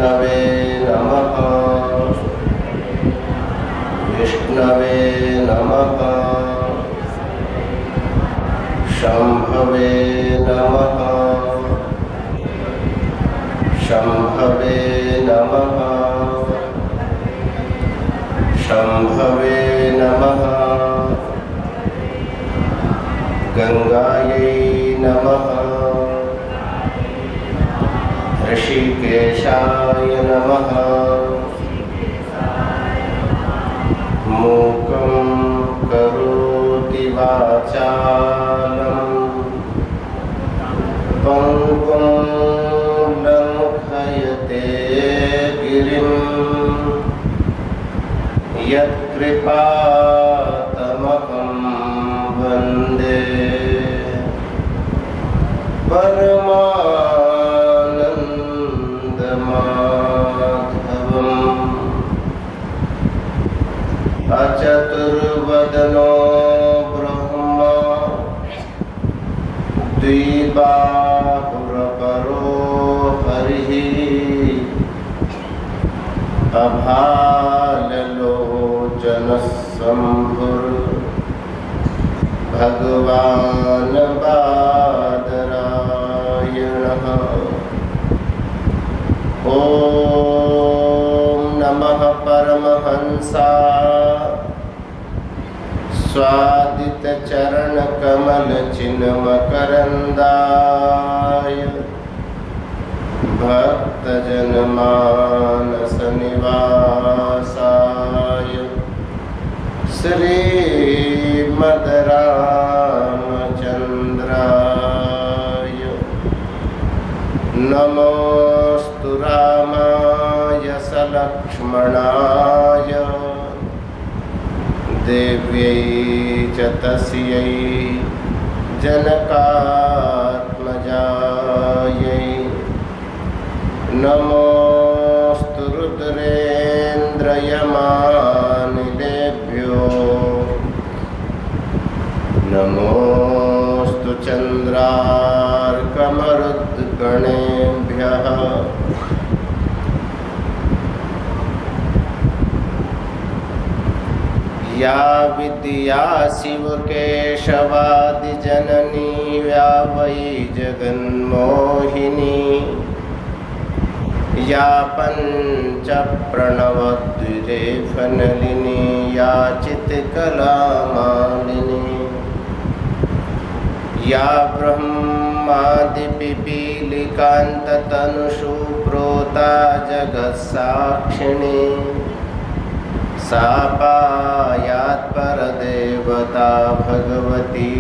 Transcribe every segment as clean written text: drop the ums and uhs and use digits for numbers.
विष्णवे नमः विष्णवे नमः शंभवे नमः शंभवे नमः शंभवे नमः गंगायै नमः ऋषिकेशाय नमः मूकं करोति वाचालं पंगुं लंघयते गिरिं यत्कृपातमहं वन्दे परमानन्दमाधवम् अचतुर्वदनो ब्रह्मा द्विबाहुरपरो हरिः अभाललोचनशम्भुर्भगवान् बादरायणः ॐ नमः परमहंसाय स्वादितचरणकमलचिन्मकरन्दाय भक्तजनमानसनिवासाय श्रीमद्रामचन्द्राय नमोऽस्तु रामाय सलक्ष्मणाय देव्यै च तस्यै जनकात्मजायै नमोऽस्तु रुद्रेन्द्रयमानिलेभ्यो नमोऽस्तु चन्द्रार्कमरुद्गणेभ्यः या विद्या शिवकेशवादिजननी या वै जगन्मोहिनी या पञ्चप्रणवद्विरेफनलिनी या चित्कलामालिनी या ब्रह्मादिपिपीलिकान्ततनुषु प्रोता जगत्साक्षिणी सा पायात् परदेवता भगवती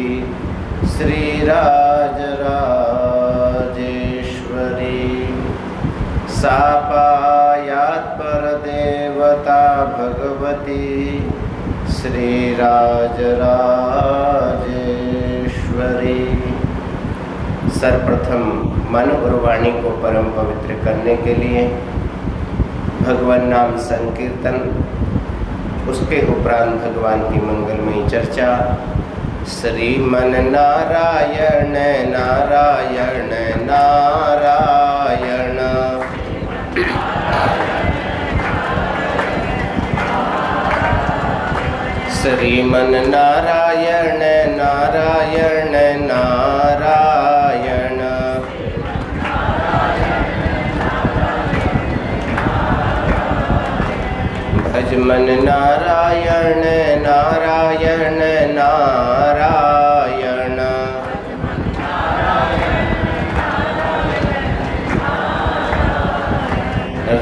श्रीराजराजेश्वरी सा पायात् परदेवता भगवती श्रीराजराजेश्वरी। सर्वप्रथम मन और वाणी को परम पवित्र करने के लिए भगवान नाम संकीर्तन, उसके उपरांत भगवान की मंगलमयी चर्चा। श्रीमन नारायण नारायण नारायण श्रीमन नारायण नारायण नारायण भजमन नारायण नारायण नारायण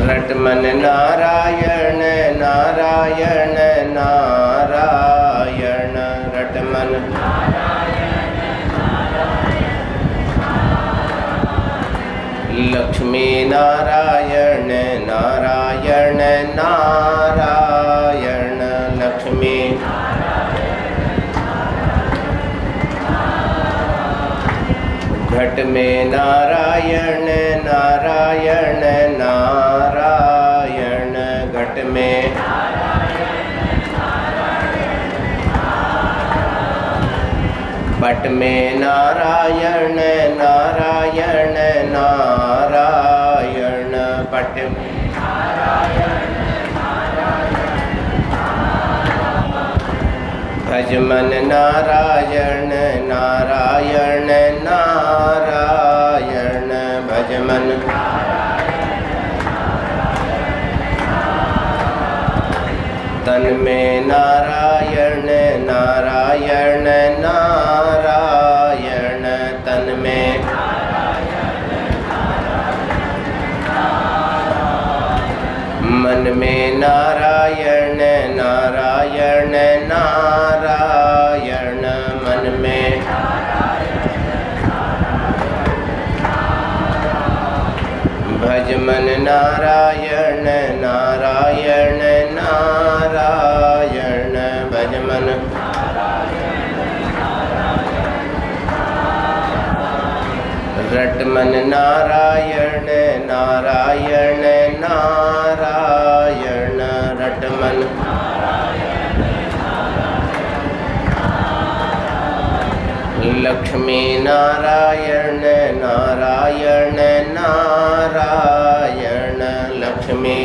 रटमन नारायण नारायण नारायण रटमन लक्ष्मी नारायण नारायण नारायण लक्ष्मी घट में नारायण नारायण नारायण घट में पट में नारायण नारायण नारायण पट घट भज मन नारायण नारायण नारायण भज मन तन में नारायण नारायण नारायण तन में मन में नारायण नारायण नारायण मन में भज मन नारायण नारायण नारायण भज मन रट मन नारायण नारायण नारायण रट मन लक्ष्मी नारायण नारायण नारायण लक्ष्मी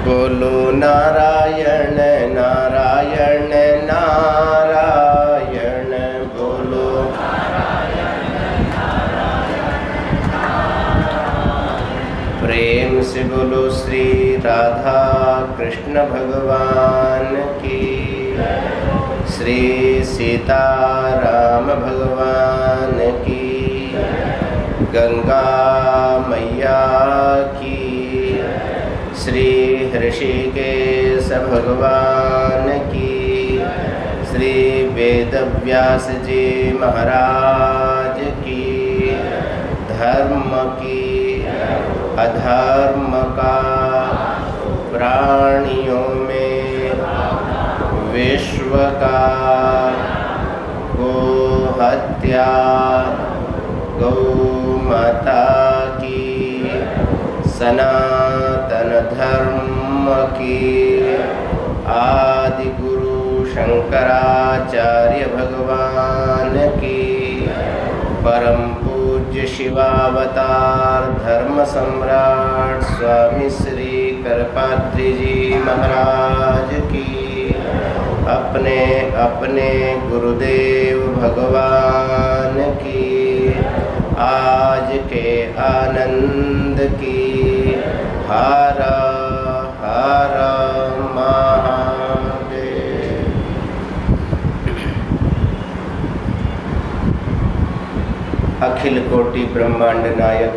बोलो नारायण नारायण नारायण बोलो प्रेम से बोलो श्री राधा कृष्ण भगवान की, श्री सीताराम भगवान की, गंगा मैया की, श्री ऋषिकेश भगवान की, श्री वेदव्यास जी महाराज की, धर्म की अधर्म का प्राणियों में विश्व का गो हत्या गौ माता की सनातन धर्म की आदि गुरु शंकराचार्य भगवान की परम पूज्य शिवावतार धर्म सम्राट स्वामी श्री करपात्री जी महाराज की अपने अपने गुरुदेव भगवान की आज के आनंद की हर हर महादेव। अखिल कोटि ब्रह्मांड नायक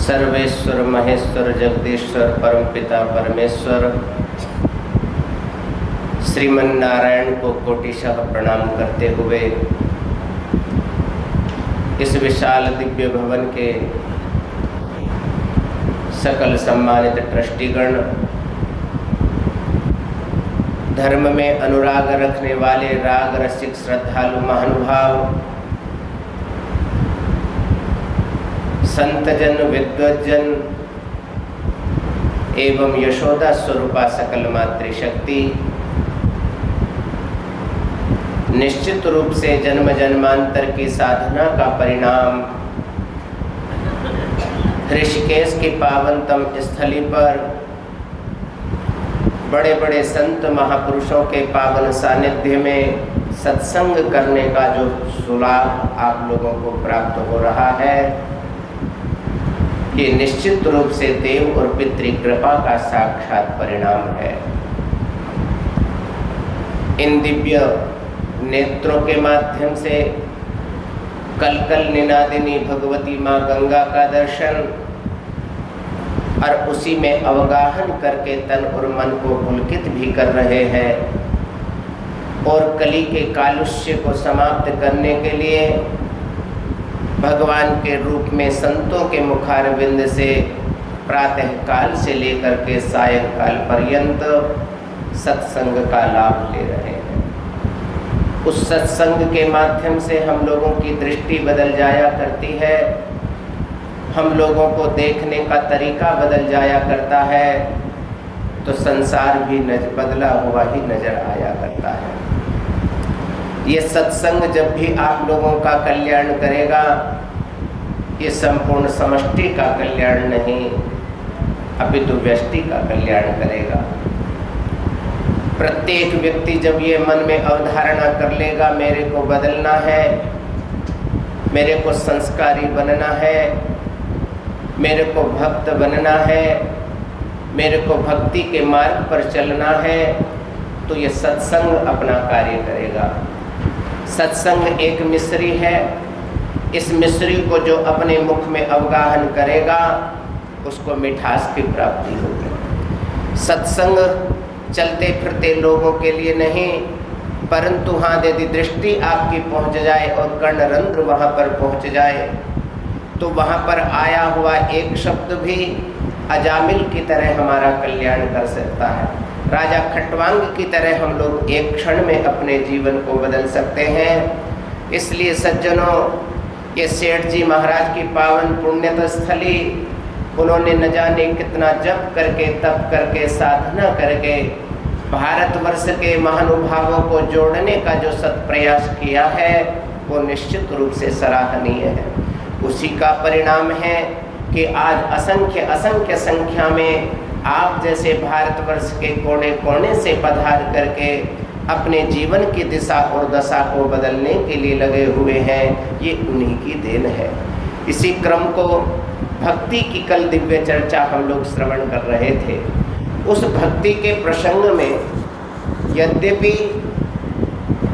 सर्वेश्वर महेश्वर जगदीश्वर परमपिता परमेश्वर श्रीमन नारायण को कोटिशः प्रणाम करते हुए इस विशाल दिव्य भवन के सकल सम्मानित ट्रस्टीगण, धर्म में अनुराग रखने वाले राग रसिक श्रद्धालु महानुभाव, संतजन विद्वज्जन एवं यशोदा स्वरूपा सकल मातृशक्ति, निश्चित रूप से जन्म जन्मांतर की साधना का परिणाम ऋषिकेश की पावनतम स्थली पर बड़े बड़े संत महापुरुषों के पावन सानिध्य में सत्संग करने का जो सुलाभ आप लोगों को प्राप्त हो रहा है, ये निश्चित रूप से देव और पितृ कृपा का साक्षात परिणाम है। इन दिव्य नेत्रों के माध्यम से कल कल निनादिनी भगवती माँ गंगा का दर्शन और उसी में अवगाहन करके तन और मन को पुलकित भी कर रहे हैं और कली के कालुष्य को समाप्त करने के लिए भगवान के रूप में संतों के मुखारविंद से प्रातः काल से लेकर के सायंकाल पर्यंत सत्संग का लाभ ले रहे हैं। उस सत्संग के माध्यम से हम लोगों की दृष्टि बदल जाया करती है, हम लोगों को देखने का तरीका बदल जाया करता है, तो संसार भी बदला हुआ ही नजर आया करता है। ये सत्संग जब भी आप लोगों का कल्याण करेगा, ये संपूर्ण समष्टि का कल्याण नहीं, अपितु व्यष्टि का कल्याण करेगा। प्रत्येक व्यक्ति जब ये मन में अवधारणा कर लेगा, मेरे को बदलना है, मेरे को संस्कारी बनना है, मेरे को भक्त बनना है, मेरे को भक्ति के मार्ग पर चलना है, तो ये सत्संग अपना कार्य करेगा। सत्संग एक मिश्री है, इस मिश्री को जो अपने मुख में अवगाहन करेगा उसको मिठास की प्राप्ति होगी। सत्संग चलते फिरते लोगों के लिए नहीं, परंतु हाँ यदि दृष्टि आपकी पहुँच जाए और कर्णरंध्र वहाँ पर पहुँच जाए तो वहाँ पर आया हुआ एक शब्द भी अजामिल की तरह हमारा कल्याण कर सकता है। राजा खटवांग की तरह हम लोग एक क्षण में अपने जीवन को बदल सकते हैं। इसलिए सज्जनों, ये सेठ जी महाराज की पावन पुण्यत स्थली, उन्होंने न जाने कितना जप करके तप करके साधना करके भारतवर्ष के महानुभावों को जोड़ने का जो सत्प्रयास किया है वो निश्चित रूप से सराहनीय है। उसी का परिणाम है कि आज असंख्य असंख्य संख्या में आप जैसे भारतवर्ष के कोने कोने से पधार करके अपने जीवन की दिशा और दशा को बदलने के लिए लगे हुए हैं, ये उन्हीं की देन है। इसी क्रम को भक्ति की कल दिव्य चर्चा हम लोग श्रवण कर रहे थे। उस भक्ति के प्रसंग में यद्यपि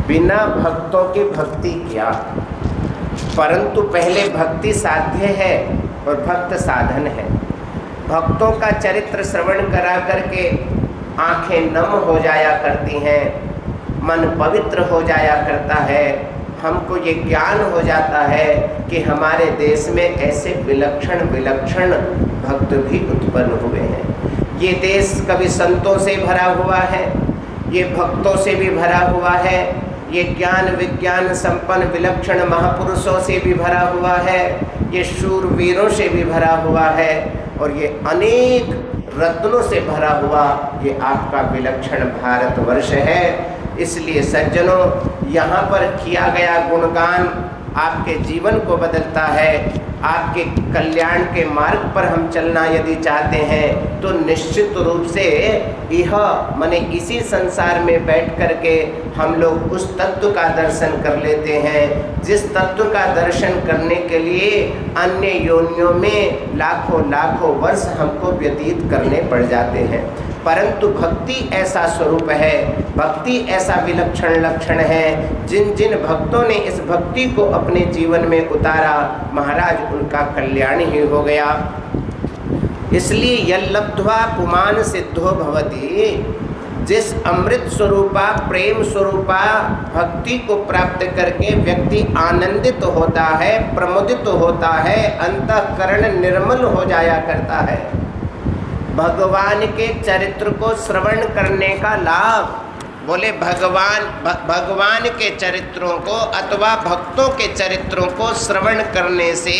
बिना भक्तों की भक्ति किया, परंतु पहले भक्ति साध्य है और भक्त साधन है। भक्तों का चरित्र श्रवण करा करके आंखें नम हो जाया करती हैं, मन पवित्र हो जाया करता है। हमको ये ज्ञान हो जाता है कि हमारे देश में ऐसे विलक्षण विलक्षण भक्त भी उत्पन्न हुए हैं। ये देश कवि संतों से भरा हुआ है, ये भक्तों से भी भरा हुआ है, ये ज्ञान विज्ञान संपन्न विलक्षण महापुरुषों से भी भरा हुआ है, ये शूरवीरों से भी भरा हुआ है, और ये अनेक रत्नों से भरा हुआ ये आपका विलक्षण भारतवर्ष है। इसलिए सज्जनों, यहाँ पर किया गया गुणगान आपके जीवन को बदलता है। आपके कल्याण के मार्ग पर हम चलना यदि चाहते हैं तो निश्चित रूप से यह माने इसी संसार में बैठ करके हम लोग उस तत्व का दर्शन कर लेते हैं जिस तत्व का दर्शन करने के लिए अन्य योनियों में लाखों लाखों वर्ष हमको व्यतीत करने पड़ जाते हैं। परंतु भक्ति ऐसा स्वरूप है, भक्ति ऐसा विलक्षण लक्षण है, जिन जिन भक्तों ने इस भक्ति को अपने जीवन में उतारा, महाराज उनका कल्याण ही हो गया। इसलिए यल्लब्ध्वा पुमान सिद्धो भवति, जिस अमृत स्वरूपा प्रेम स्वरूपा भक्ति को प्राप्त करके व्यक्ति आनंदित होता है, प्रमुदित होता है, अंतःकरण निर्मल हो जाया करता है। भगवान के चरित्र को श्रवण करने का लाभ, बोले भगवान के चरित्रों को अथवा भक्तों के चरित्रों को श्रवण करने से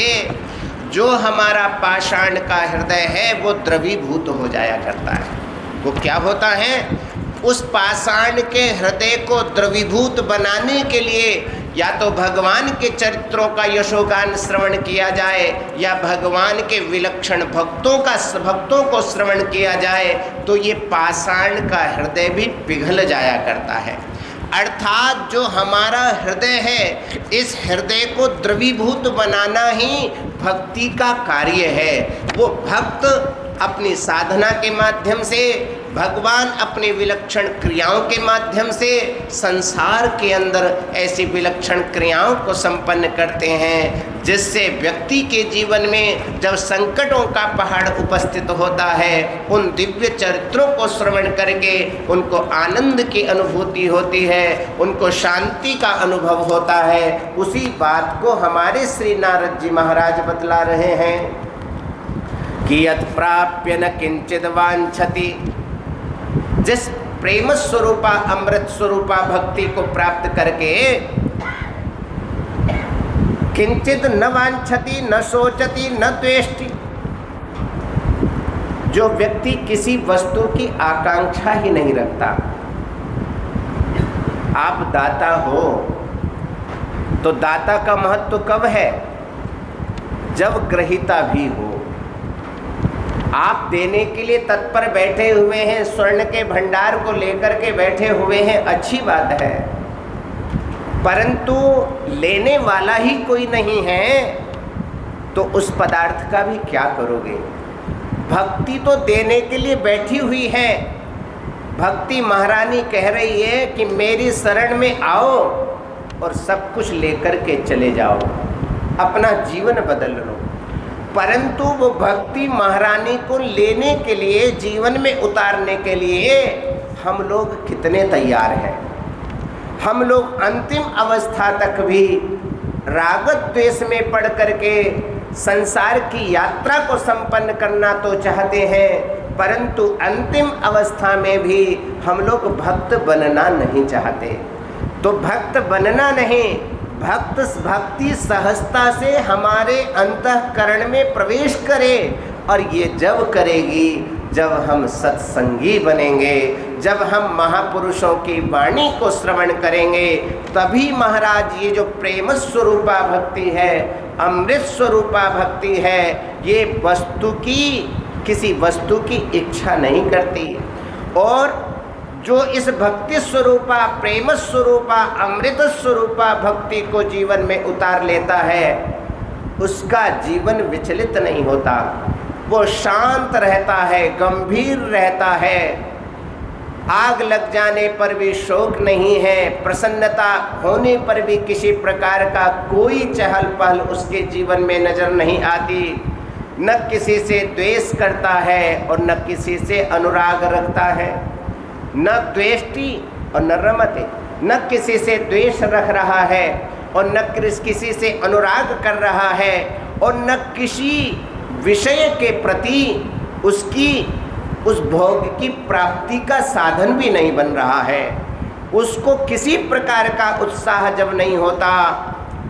जो हमारा पाषाण का हृदय है वो द्रवीभूत हो जाया करता है। वो क्या होता है? उस पाषाण के हृदय को द्रवीभूत बनाने के लिए या तो भगवान के चरित्रों का यशोगान श्रवण किया जाए या भगवान के विलक्षण भक्तों को श्रवण किया जाए तो ये पाषाण का हृदय भी पिघल जाया करता है। अर्थात जो हमारा हृदय है, इस हृदय को द्रवीभूत बनाना ही भक्ति का कार्य है। वो भक्त अपनी साधना के माध्यम से, भगवान अपने विलक्षण क्रियाओं के माध्यम से संसार के अंदर ऐसी विलक्षण क्रियाओं को संपन्न करते हैं जिससे व्यक्ति के जीवन में जब संकटों का पहाड़ उपस्थित होता है, उन दिव्य चरित्रों को श्रवण करके उनको आनंद की अनुभूति होती है, उनको शांति का अनुभव होता है। उसी बात को हमारे श्री नारद जी महाराज बतला रहे हैं कि यत् प्राप्य न किंचित वांछति, जिस प्रेम स्वरूपा अमृत स्वरूपा भक्ति को प्राप्त करके किंचित न वांछति न सोचति न द्वेष्टि, जो व्यक्ति किसी वस्तु की आकांक्षा ही नहीं रखता। आप दाता हो, तो दाता का महत्व कब है? जब ग्रहीता भी हो। आप देने के लिए तत्पर बैठे हुए हैं, स्वर्ण के भंडार को लेकर के बैठे हुए हैं, अच्छी बात है, परंतु लेने वाला ही कोई नहीं है तो उस पदार्थ का भी क्या करोगे? भक्ति तो देने के लिए बैठी हुई है। भक्ति महारानी कह रही है कि मेरी शरण में आओ और सब कुछ लेकर के चले जाओ, अपना जीवन बदल लो। परंतु वो भक्ति महारानी को लेने के लिए, जीवन में उतारने के लिए हम लोग कितने तैयार हैं? हम लोग अंतिम अवस्था तक भी राग द्वेष में पड़ करके संसार की यात्रा को संपन्न करना तो चाहते हैं, परंतु अंतिम अवस्था में भी हम लोग भक्त बनना नहीं चाहते। तो भक्त बनना नहीं, भक्ति सहजता से हमारे अंतःकरण में प्रवेश करे, और ये जब करेगी जब हम सत्संगी बनेंगे, जब हम महापुरुषों की वाणी को श्रवण करेंगे, तभी महाराज ये जो प्रेम स्वरूपा भक्ति है, अमृत स्वरूपा भक्ति है, ये वस्तु की, किसी वस्तु की इच्छा नहीं करती। और जो इस भक्ति स्वरूपा, प्रेम स्वरूपा, अमृत स्वरूपा भक्ति को जीवन में उतार लेता है, उसका जीवन विचलित नहीं होता, वो शांत रहता है, गंभीर रहता है, आग लग जाने पर भी शोक नहीं है, प्रसन्नता होने पर भी किसी प्रकार का कोई चहल पहल उसके जीवन में नजर नहीं आती, न किसी से द्वेष करता है और न किसी से अनुराग रखता है, न द्वेष्टि और न रमते, न किसी से द्वेष रख रहा है और न किसी से अनुराग कर रहा है, और न किसी विषय के प्रति उसकी उस भोग की प्राप्ति का साधन भी नहीं बन रहा है। उसको किसी प्रकार का उत्साह जब नहीं होता,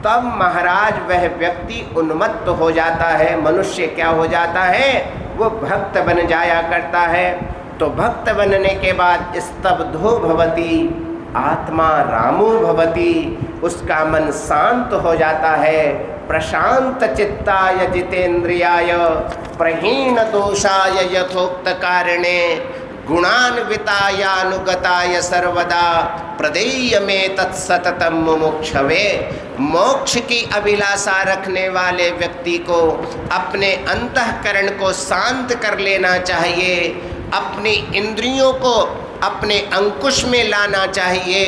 तब महाराज वह व्यक्ति उन्मत्त हो जाता है। मनुष्य क्या हो जाता है? वो भक्त बन जाया करता है। तो भक्त बनने के बाद स्तब्धो भवति आत्मा रामो भवति, उसका मन शांत हो जाता है। प्रशांत चित्ताय जितेन्द्रियाय प्रहीण दोषाय यथोक्त कारणे गुणान्वितायानुगताय सर्वदा प्रदेय में तत्सततम मुमुक्षवे। मोक्ष की अभिलाषा रखने वाले व्यक्ति को अपने अंतःकरण को शांत कर लेना चाहिए, अपनी इंद्रियों को अपने अंकुश में लाना चाहिए।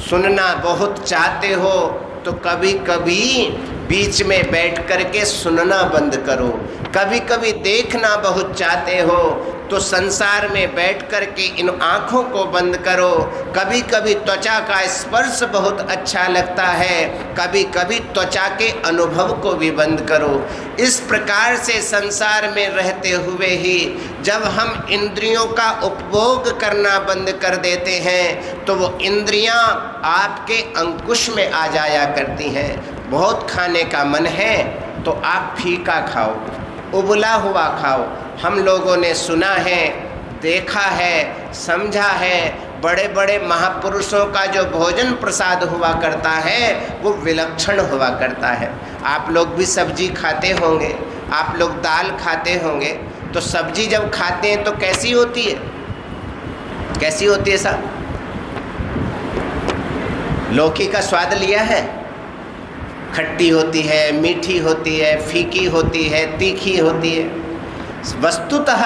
सुनना बहुत चाहते हो तो कभी कभी बीच में बैठ करके सुनना बंद करो। कभी कभी देखना बहुत चाहते हो तो संसार में बैठ करके इन आँखों को बंद करो। कभी कभी त्वचा का स्पर्श बहुत अच्छा लगता है, कभी कभी त्वचा के अनुभव को भी बंद करो। इस प्रकार से संसार में रहते हुए ही जब हम इंद्रियों का उपभोग करना बंद कर देते हैं तो वो इंद्रियां आपके अंकुश में आ जाया करती हैं। बहुत खाने का मन है तो आप फीका खाओ, उबला हुआ खाओ। हम लोगों ने सुना है, देखा है, समझा है, बड़े बड़े महापुरुषों का जो भोजन प्रसाद हुआ करता है वो विलक्षण हुआ करता है। आप लोग भी सब्जी खाते होंगे, आप लोग दाल खाते होंगे, तो सब्जी जब खाते हैं तो कैसी होती है? कैसी होती है साहब? लौकी का स्वाद लिया है? खट्टी होती है, मीठी होती है, फीकी होती है, तीखी होती है। वस्तुतः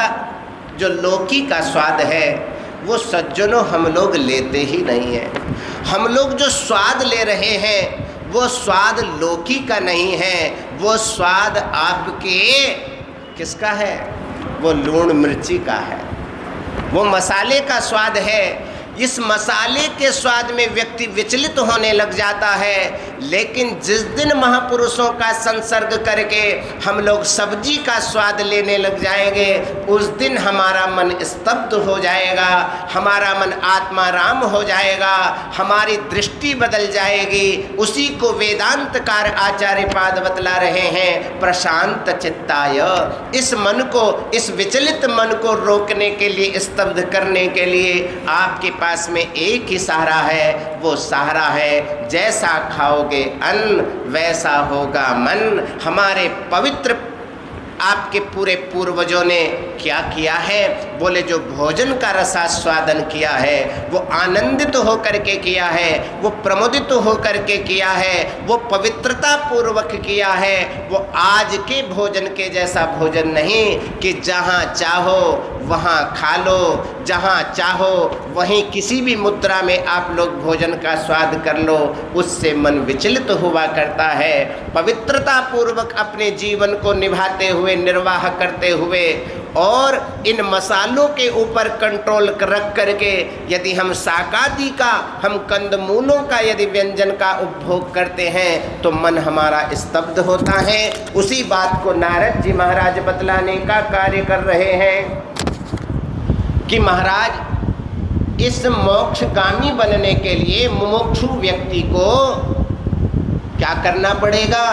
जो लौकी का स्वाद है वो सज्जनों हम लोग लेते ही नहीं हैं। हम लोग जो स्वाद ले रहे हैं वो स्वाद लौकी का नहीं है, वो स्वाद आपके किसका है? वो लूण मिर्ची का है, वो मसाले का स्वाद है। इस मसाले के स्वाद में व्यक्ति विचलित होने लग जाता है। लेकिन जिस दिन महापुरुषों का संसर्ग करके हम लोग सब्जी का स्वाद लेने लग जाएंगे, उस दिन हमारा मन स्तब्ध हो जाएगा, हमारा मन आत्माराम हो जाएगा, हमारी दृष्टि बदल जाएगी। उसी को वेदांतकार आचार्य पाद बतला रहे हैं, प्रशांत चित्ताय। इस मन को, इस विचलित मन को रोकने के लिए, स्तब्ध करने के लिए आपके पास में एक ही सहारा है, वो सहारा है। जैसा खाओगे अन्न वैसा होगा मन। हमारे पवित्र आपके पूरे पूर्वजों ने क्या किया है? बोले जो भोजन का रसास्वादन किया है वो आनंदित होकर के किया है, वो प्रमोदित होकर के किया है, वो पवित्रता पूर्वक किया है। वो आज के भोजन के जैसा भोजन नहीं कि जहाँ चाहो वहाँ खा लो, जहाँ चाहो वहीं किसी भी मुद्रा में आप लोग भोजन का स्वाद कर लो, उससे मन विचलित हुआ करता है। पवित्रता पूर्वक अपने जीवन को निभाते हुए, निर्वाह करते हुए और इन मसालों के ऊपर कंट्रोल रख करके यदि हम शाकादी का, हम कंदमूलों का यदि व्यंजन का उपभोग करते हैं तो मन हमारा स्तब्ध होता है। उसी बात को नारद जी महाराज बतलाने का कार्य कर रहे हैं कि महाराज इस मोक्षगामी बनने के लिए मुमुक्षु व्यक्ति को क्या करना पड़ेगा?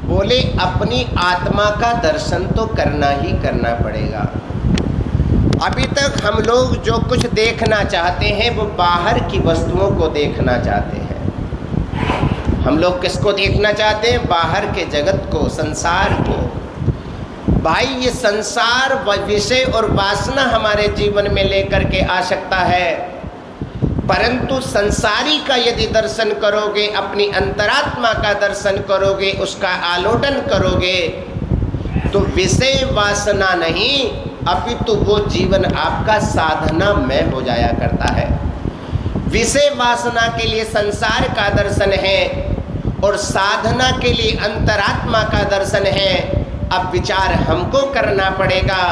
बोले अपनी आत्मा का दर्शन तो करना ही करना पड़ेगा। अभी तक हम लोग जो कुछ देखना चाहते हैं वो बाहर की वस्तुओं को देखना चाहते हैं। हम लोग किसको देखना चाहते हैं? बाहर के जगत को, संसार को। भाई ये संसार विषय और वासना हमारे जीवन में लेकर के आ सकता है, परंतु संसारी का यदि दर्शन करोगे, अपनी अंतरात्मा का दर्शन करोगे, उसका आलोडन करोगे तो विषय वासना नहीं अपितु वो जीवन आपका साधनामय हो जाया करता है। विषय वासना के लिए संसार का दर्शन है और साधना के लिए अंतरात्मा का दर्शन है। अब विचार हमको करना पड़ेगा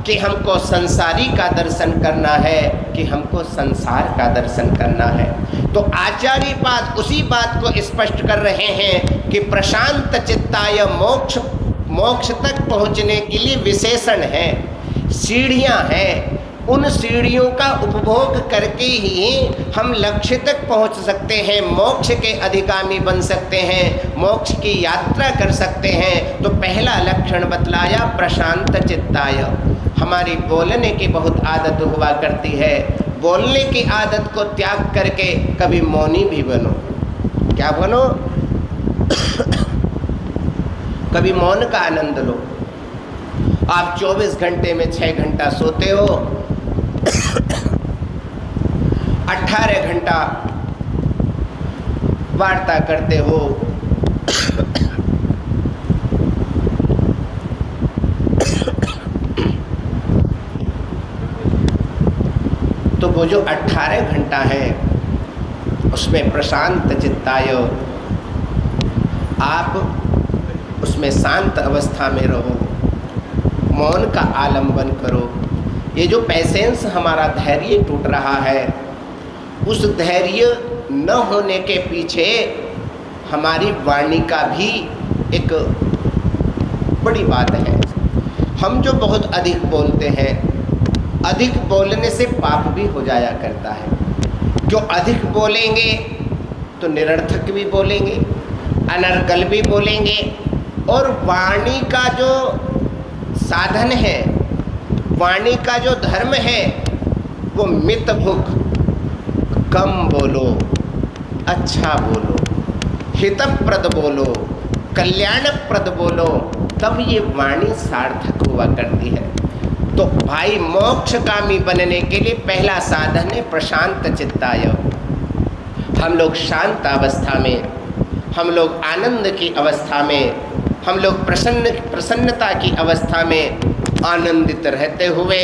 कि हमको संसारी का दर्शन करना है कि हमको संसार का दर्शन करना है। तो आचार्य पाद उसी बात को स्पष्ट कर रहे हैं कि प्रशांत चित्ताय मोक्ष तक पहुँचने के लिए विशेषण है, सीढ़ियाँ हैं। उन सीढ़ियों का उपभोग करके ही हम लक्ष्य तक पहुंच सकते हैं, मोक्ष के अधिगामी बन सकते हैं, मोक्ष की यात्रा कर सकते हैं। तो पहला लक्षण बतलाया प्रशांत चित्ताय। हमारी बोलने की बहुत आदत हुआ करती है, बोलने की आदत को त्याग करके कभी मौनी भी बनो। क्या बनो? कभी मौन का आनंद लो। आप 24 घंटे में 6 घंटा सोते हो, 18 घंटा वार्ता करते हो, तो वो जो 18 घंटा है उसमें प्रशांत चित्ताय, आप उसमें शांत अवस्था में रहो, मौन का आलंबन करो। ये जो पेशेंस हमारा धैर्य टूट रहा है, उस धैर्य न होने के पीछे हमारी वाणी का भी एक बड़ी बात है। हम जो बहुत अधिक बोलते हैं, अधिक बोलने से पाप भी हो जाया करता है। जो अधिक बोलेंगे तो निरर्थक भी बोलेंगे, अनर्गल भी बोलेंगे, और वाणी का जो साधन है, वाणी का जो धर्म है वो मितभुक, कम बोलो, अच्छा बोलो, हितप्रद बोलो, कल्याणप्रद बोलो, तब ये वाणी सार्थक हुआ करती है। तो भाई मोक्षगामी बनने के लिए पहला साधन है प्रशांत चित्ताय। हम लोग शांत अवस्था में, हम लोग आनंद की अवस्था में, हम लोग प्रसन्नता की अवस्था में आनंदित रहते हुए,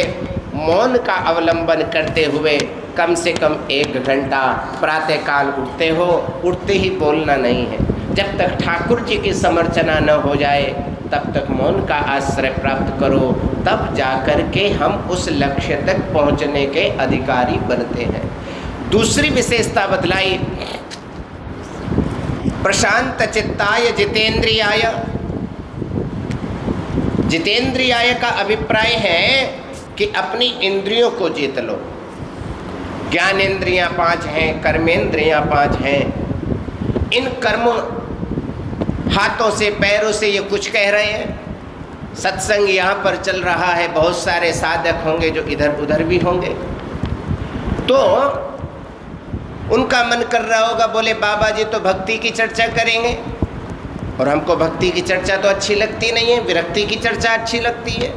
मौन का अवलंबन करते हुए कम से कम 1 घंटा प्रातःकाल उठते हो, उठते ही बोलना नहीं है। जब तक ठाकुर जी की समर्चना न हो जाए तब तक मौन का आश्रय प्राप्त करो, तब जाकर के हम उस लक्ष्य तक पहुंचने के अधिकारी बनते हैं। दूसरी विशेषता बतलाई प्रशांत चित्ताय जितेंद्रियाय। जितेंद्रियाय का अभिप्राय है कि अपनी इंद्रियों को जीत लो। ज्ञानेंद्रियां 5 हैं, कर्मेंद्रियां 5 हैं। इन कर्मों, हाथों से, पैरों से ये कुछ कह रहे हैं। सत्संग यहाँ पर चल रहा है, बहुत सारे साधक होंगे जो इधर उधर भी होंगे। तो उनका मन कर रहा होगा, बोले बाबा जी तो भक्ति की चर्चा करेंगे और हमको भक्ति की चर्चा तो अच्छी लगती नहीं है, विरक्ति की चर्चा अच्छी लगती है।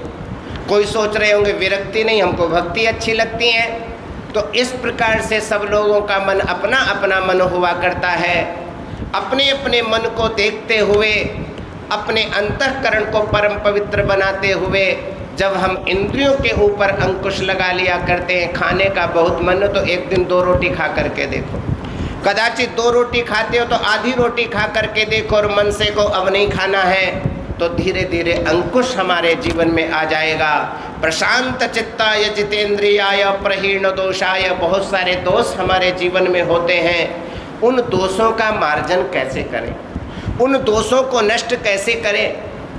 कोई सोच रहे होंगे विरक्ति नहीं, हमको भक्ति अच्छी लगती है। तो इस प्रकार से सब लोगों का मन अपना अपना मन हुआ करता है। अपने अपने मन को देखते हुए, अपने अंतःकरण को परम पवित्र बनाते हुए जब हम इंद्रियों के ऊपर अंकुश लगा लिया करते हैं, खाने का बहुत मन हो तो एक दिन 2 रोटी खा करके देखो, कदाचित 2 रोटी खाते हो तो आधी रोटी खा करके देखो और मन से को अब नहीं खाना है, तो धीरे धीरे अंकुश हमारे जीवन में आ जाएगा। प्रशांत चित्ताय जितेंद्रियाय प्रहीण दोषाय, बहुत सारे दोष हमारे जीवन में होते हैं। उन दोषों का मार्जन कैसे करें, उन दोषों को नष्ट कैसे करें?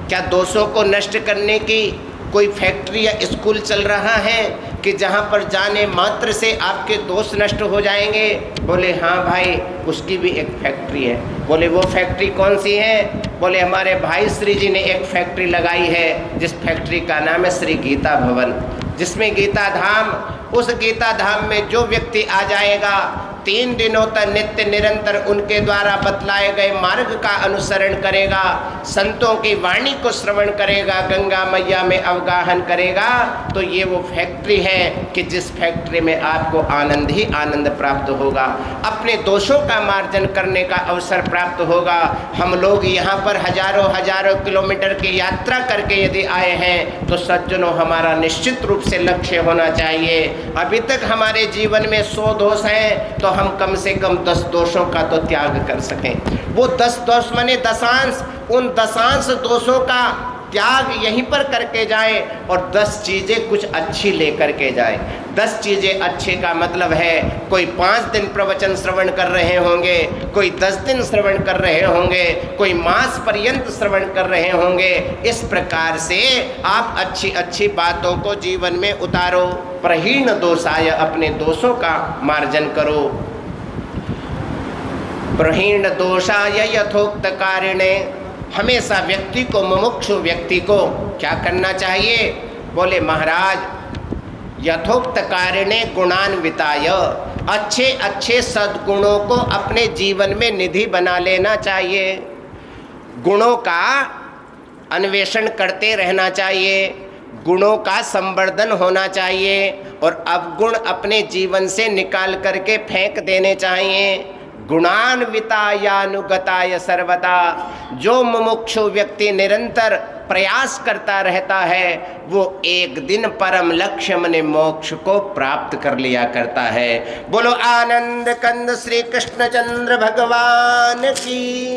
क्या दोषों को नष्ट करने की कोई फैक्ट्री या स्कूल चल रहा है कि जहाँ पर जाने मात्र से आपके दोष नष्ट हो जाएंगे? बोले हाँ भाई, उसकी भी एक फैक्ट्री है। बोले वो फैक्ट्री कौन सी है? बोले हमारे भाई श्री जी ने एक फैक्ट्री लगाई है, जिस फैक्ट्री का नाम है श्री गीता भवन, जिसमें गीता धाम, उस गीता धाम में जो व्यक्ति आ जाएगा 3 दिनों तक नित्य निरंतर उनके द्वारा बतलाए गए मार्ग का अनुसरण करेगा, संतों की वाणी को श्रवण करेगा, गंगा मैया में अवगाहन करेगा, तो ये वो फैक्ट्री है कि जिस फैक्ट्री में आपको आनंद ही आनंद प्राप्त होगा, अपने दोषों का मार्जन करने का अवसर प्राप्त होगा। हम लोग यहाँ पर हजारों किलोमीटर की यात्रा करके यदि आए हैं तो सज्जनों, हमारा निश्चित रूप से लक्ष्य होना चाहिए। अभी तक हमारे जीवन में 100 दोष हैं तो हम कम से कम 10 दोषों का तो त्याग कर सकें। वो 10 दोष माने दशांश, उन दशांश दोषों का त्याग यहीं पर करके जाएं और 10 चीज़ें कुछ अच्छी लेकर के जाएं। 10 चीज़ें अच्छे का मतलब है कोई 5 दिन प्रवचन श्रवण कर रहे होंगे, कोई 10 दिन श्रवण कर रहे होंगे, कोई मास पर्यंत श्रवण कर रहे होंगे। इस प्रकार से आप अच्छी अच्छी बातों को जीवन में उतारो। प्रहीण दोषाय, अपने दोषों का मार्जन करो। प्रहीण दोषाय यथोक्त कारिणे, हमेशा व्यक्ति को, मुमुक्षु व्यक्ति को क्या करना चाहिए? बोले महाराज यथोक्त कारिणे गुणान्विताय, अच्छे अच्छे सद्गुणों को अपने जीवन में निधि बना लेना चाहिए। गुणों का अन्वेषण करते रहना चाहिए, गुणों का संवर्धन होना चाहिए और अवगुण अपने जीवन से निकाल करके फेंक देने चाहिए। गुणान्वितायानुगताय सर्वदा, जो मुमुक्षु व्यक्ति निरंतर प्रयास करता रहता है वो एक दिन परम लक्ष्य मने मोक्ष को प्राप्त कर लिया करता है। बोलो आनंद कंद श्री कृष्णचंद्र भगवान की।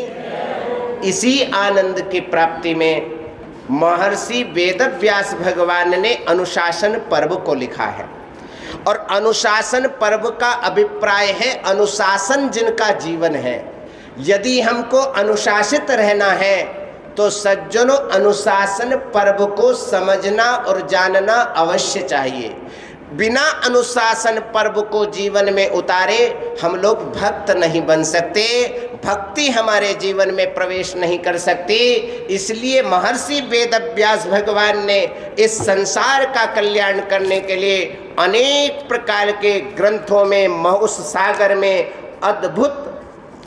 इसी आनंद की प्राप्ति में महर्षि वेदव्यास भगवान ने अनुशासन पर्व को लिखा है और अनुशासन पर्व का अभिप्राय है अनुशासन जिनका जीवन है। यदि हमको अनुशासित रहना है तो सज्जनों अनुशासन पर्व को समझना और जानना अवश्य चाहिए। बिना अनुशासन पर्व को जीवन में उतारे हम लोग भक्त नहीं बन सकते, भक्ति हमारे जीवन में प्रवेश नहीं कर सकती। इसलिए महर्षि वेदव्यास भगवान ने इस संसार का कल्याण करने के लिए अनेक प्रकार के ग्रंथों में, उस सागर में अद्भुत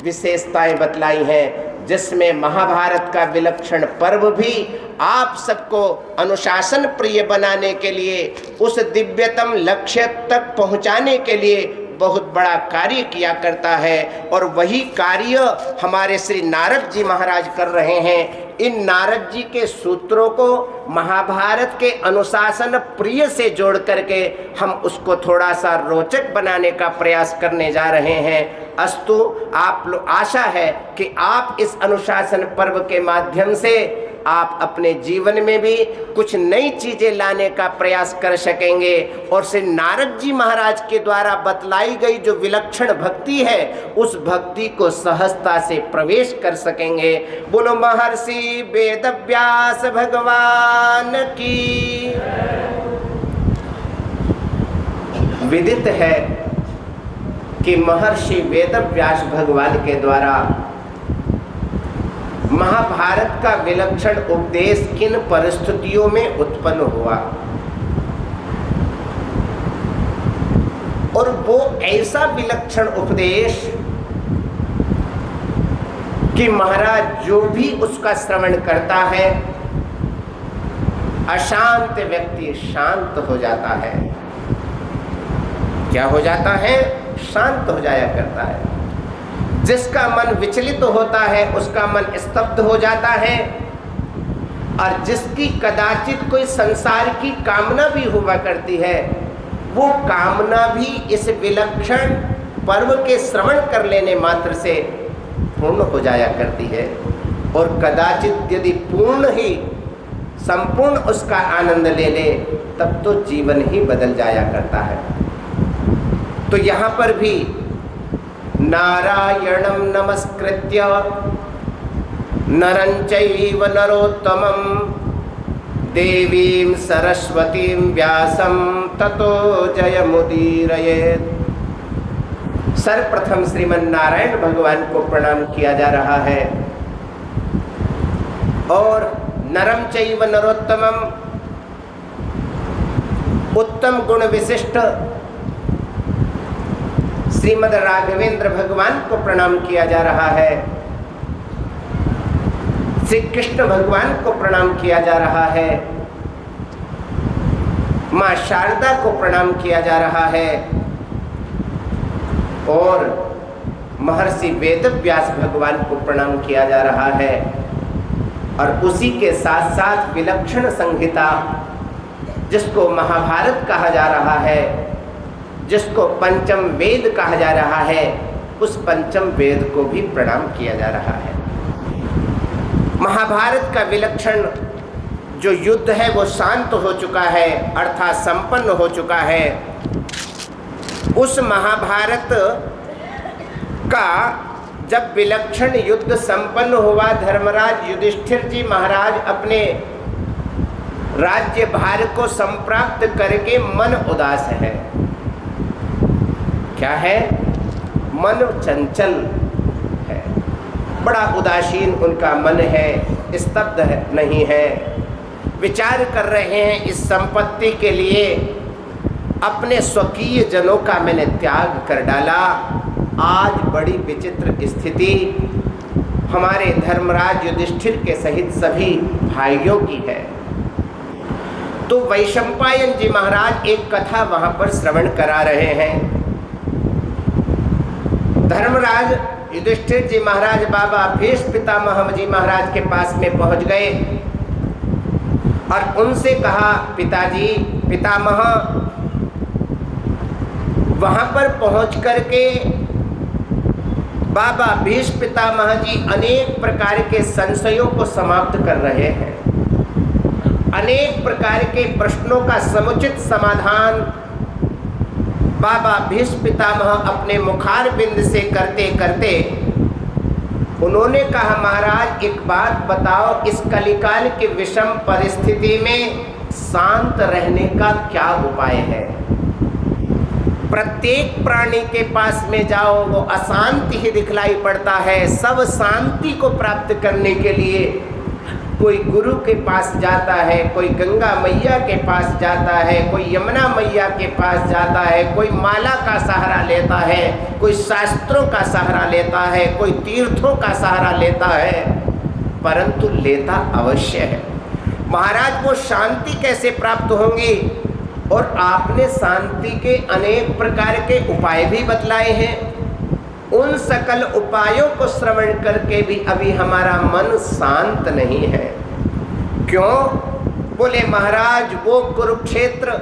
विशेषताएं बतलाई हैं, जिसमें महाभारत का विलक्षण पर्व भी आप सबको अनुशासन प्रिय बनाने के लिए, उस दिव्यतम लक्ष्य तक पहुंचाने के लिए बहुत बड़ा कार्य किया करता है। और वही कार्य हमारे श्री नारद जी महाराज कर रहे हैं। इन नारद जी के सूत्रों को महाभारत के अनुशासन प्रिय से जोड़ करके हम उसको थोड़ा सा रोचक बनाने का प्रयास करने जा रहे हैं। अस्तु, आप लोग, आशा है कि आप इस अनुशासन पर्व के माध्यम से आप अपने जीवन में भी कुछ नई चीज़ें लाने का प्रयास कर सकेंगे और श्री नारद जी महाराज के द्वारा बतलाई गई जो विलक्षण भक्ति है उस भक्ति को सहजता से प्रवेश कर सकेंगे। बोलो महर्षि वेदव्यास भगवान की। विदित है कि महर्षि वेदव्यास भगवान के द्वारा महाभारत का विलक्षण उपदेश किन परिस्थितियों में उत्पन्न हुआ और वो ऐसा विलक्षण उपदेश कि महाराज जो भी उसका श्रवण करता है, अशांत व्यक्ति शांत हो जाता है। क्या हो जाता है? शांत हो जाया करता है। जिसका मन विचलित होता है उसका मन स्तब्ध हो जाता है, और जिसकी कदाचित कोई संसार की कामना भी हुआ करती है, वो कामना भी इस विलक्षण पर्व के श्रवण कर लेने मात्र से पूर्ण हो जाया करती है। और कदाचित यदि पूर्ण ही संपूर्ण उसका आनंद ले ले तब तो जीवन ही बदल जाया करता है। तो यहाँ पर भी नारायणं नमस्कृत्य नरं चैव नरोत्तमं देवीं सरस्वतीं व्यासं ततो जयमुदीरयेत्। सर्वप्रथम श्रीमन नारायण भगवान को प्रणाम किया जा रहा है, और नरम चैव नरोत्तमम, उत्तम गुण विशिष्ट श्रीमद राघवेंद्र भगवान को प्रणाम किया जा रहा है, श्री कृष्ण भगवान को प्रणाम किया जा रहा है, मां शारदा को प्रणाम किया जा रहा है, और महर्षि वेदव्यास भगवान को प्रणाम किया जा रहा है। और उसी के साथ साथ विलक्षण संहिता, जिसको महाभारत कहा जा रहा है, जिसको पंचम वेद कहा जा रहा है, उस पंचम वेद को भी प्रणाम किया जा रहा है। महाभारत का विलक्षण जो युद्ध है वो शांत हो चुका है, अर्थात संपन्न हो चुका है। उस महाभारत का जब विलक्षण युद्ध संपन्न हुआ, धर्मराज युधिष्ठिर जी महाराज अपने राज्य भार को संप्राप्त करके मन उदास है। क्या है? मन चंचल है, बड़ा उदासीन उनका मन है, स्तब्ध है, नहीं है। विचार कर रहे हैं इस संपत्ति के लिए अपने स्वकीय जनों का मैंने त्याग कर डाला। आज बड़ी विचित्र स्थिति हमारे धर्मराज युधिष्ठिर के सहित सभी भाइयों की है। तो वैशंपायन जी महाराज एक कथा वहां पर श्रवण करा रहे हैं। धर्मराज युधिष्ठिर जी महाराज बाबा भीष्म पितामह जी महाराज के पास में पहुंच गए और उनसे कहा, पिताजी, पितामह, वहां पर पहुंच करके बाबा भीष्म पितामह जी अनेक प्रकार के संशयों को समाप्त कर रहे हैं। अनेक प्रकार के प्रश्नों का समुचित समाधान बाबा भीष्म पितामह अपने मुखारबिंद से करते करते उन्होंने कहा, महाराज एक बात बताओ, इस कलिकाल की विषम परिस्थिति में शांत रहने का क्या उपाय है? प्रत्येक प्राणी के पास में जाओ वो अशांति ही दिखलाई पड़ता है। सब शांति को प्राप्त करने के लिए कोई गुरु के पास जाता है, कोई गंगा मैया के पास जाता है, कोई यमुना मैया के पास जाता है, कोई माला का सहारा लेता है, कोई शास्त्रों का सहारा लेता है, कोई तीर्थों का सहारा लेता है, परंतु लेता अवश्य है। महाराज वो शांति कैसे प्राप्त होंगी? और आपने शांति के अनेक प्रकार के उपाय भी बतलाए हैं। उन सकल उपायों को श्रवण करके भी अभी हमारा मन शांत नहीं है। क्यों? बोले महाराज वो कुरुक्षेत्र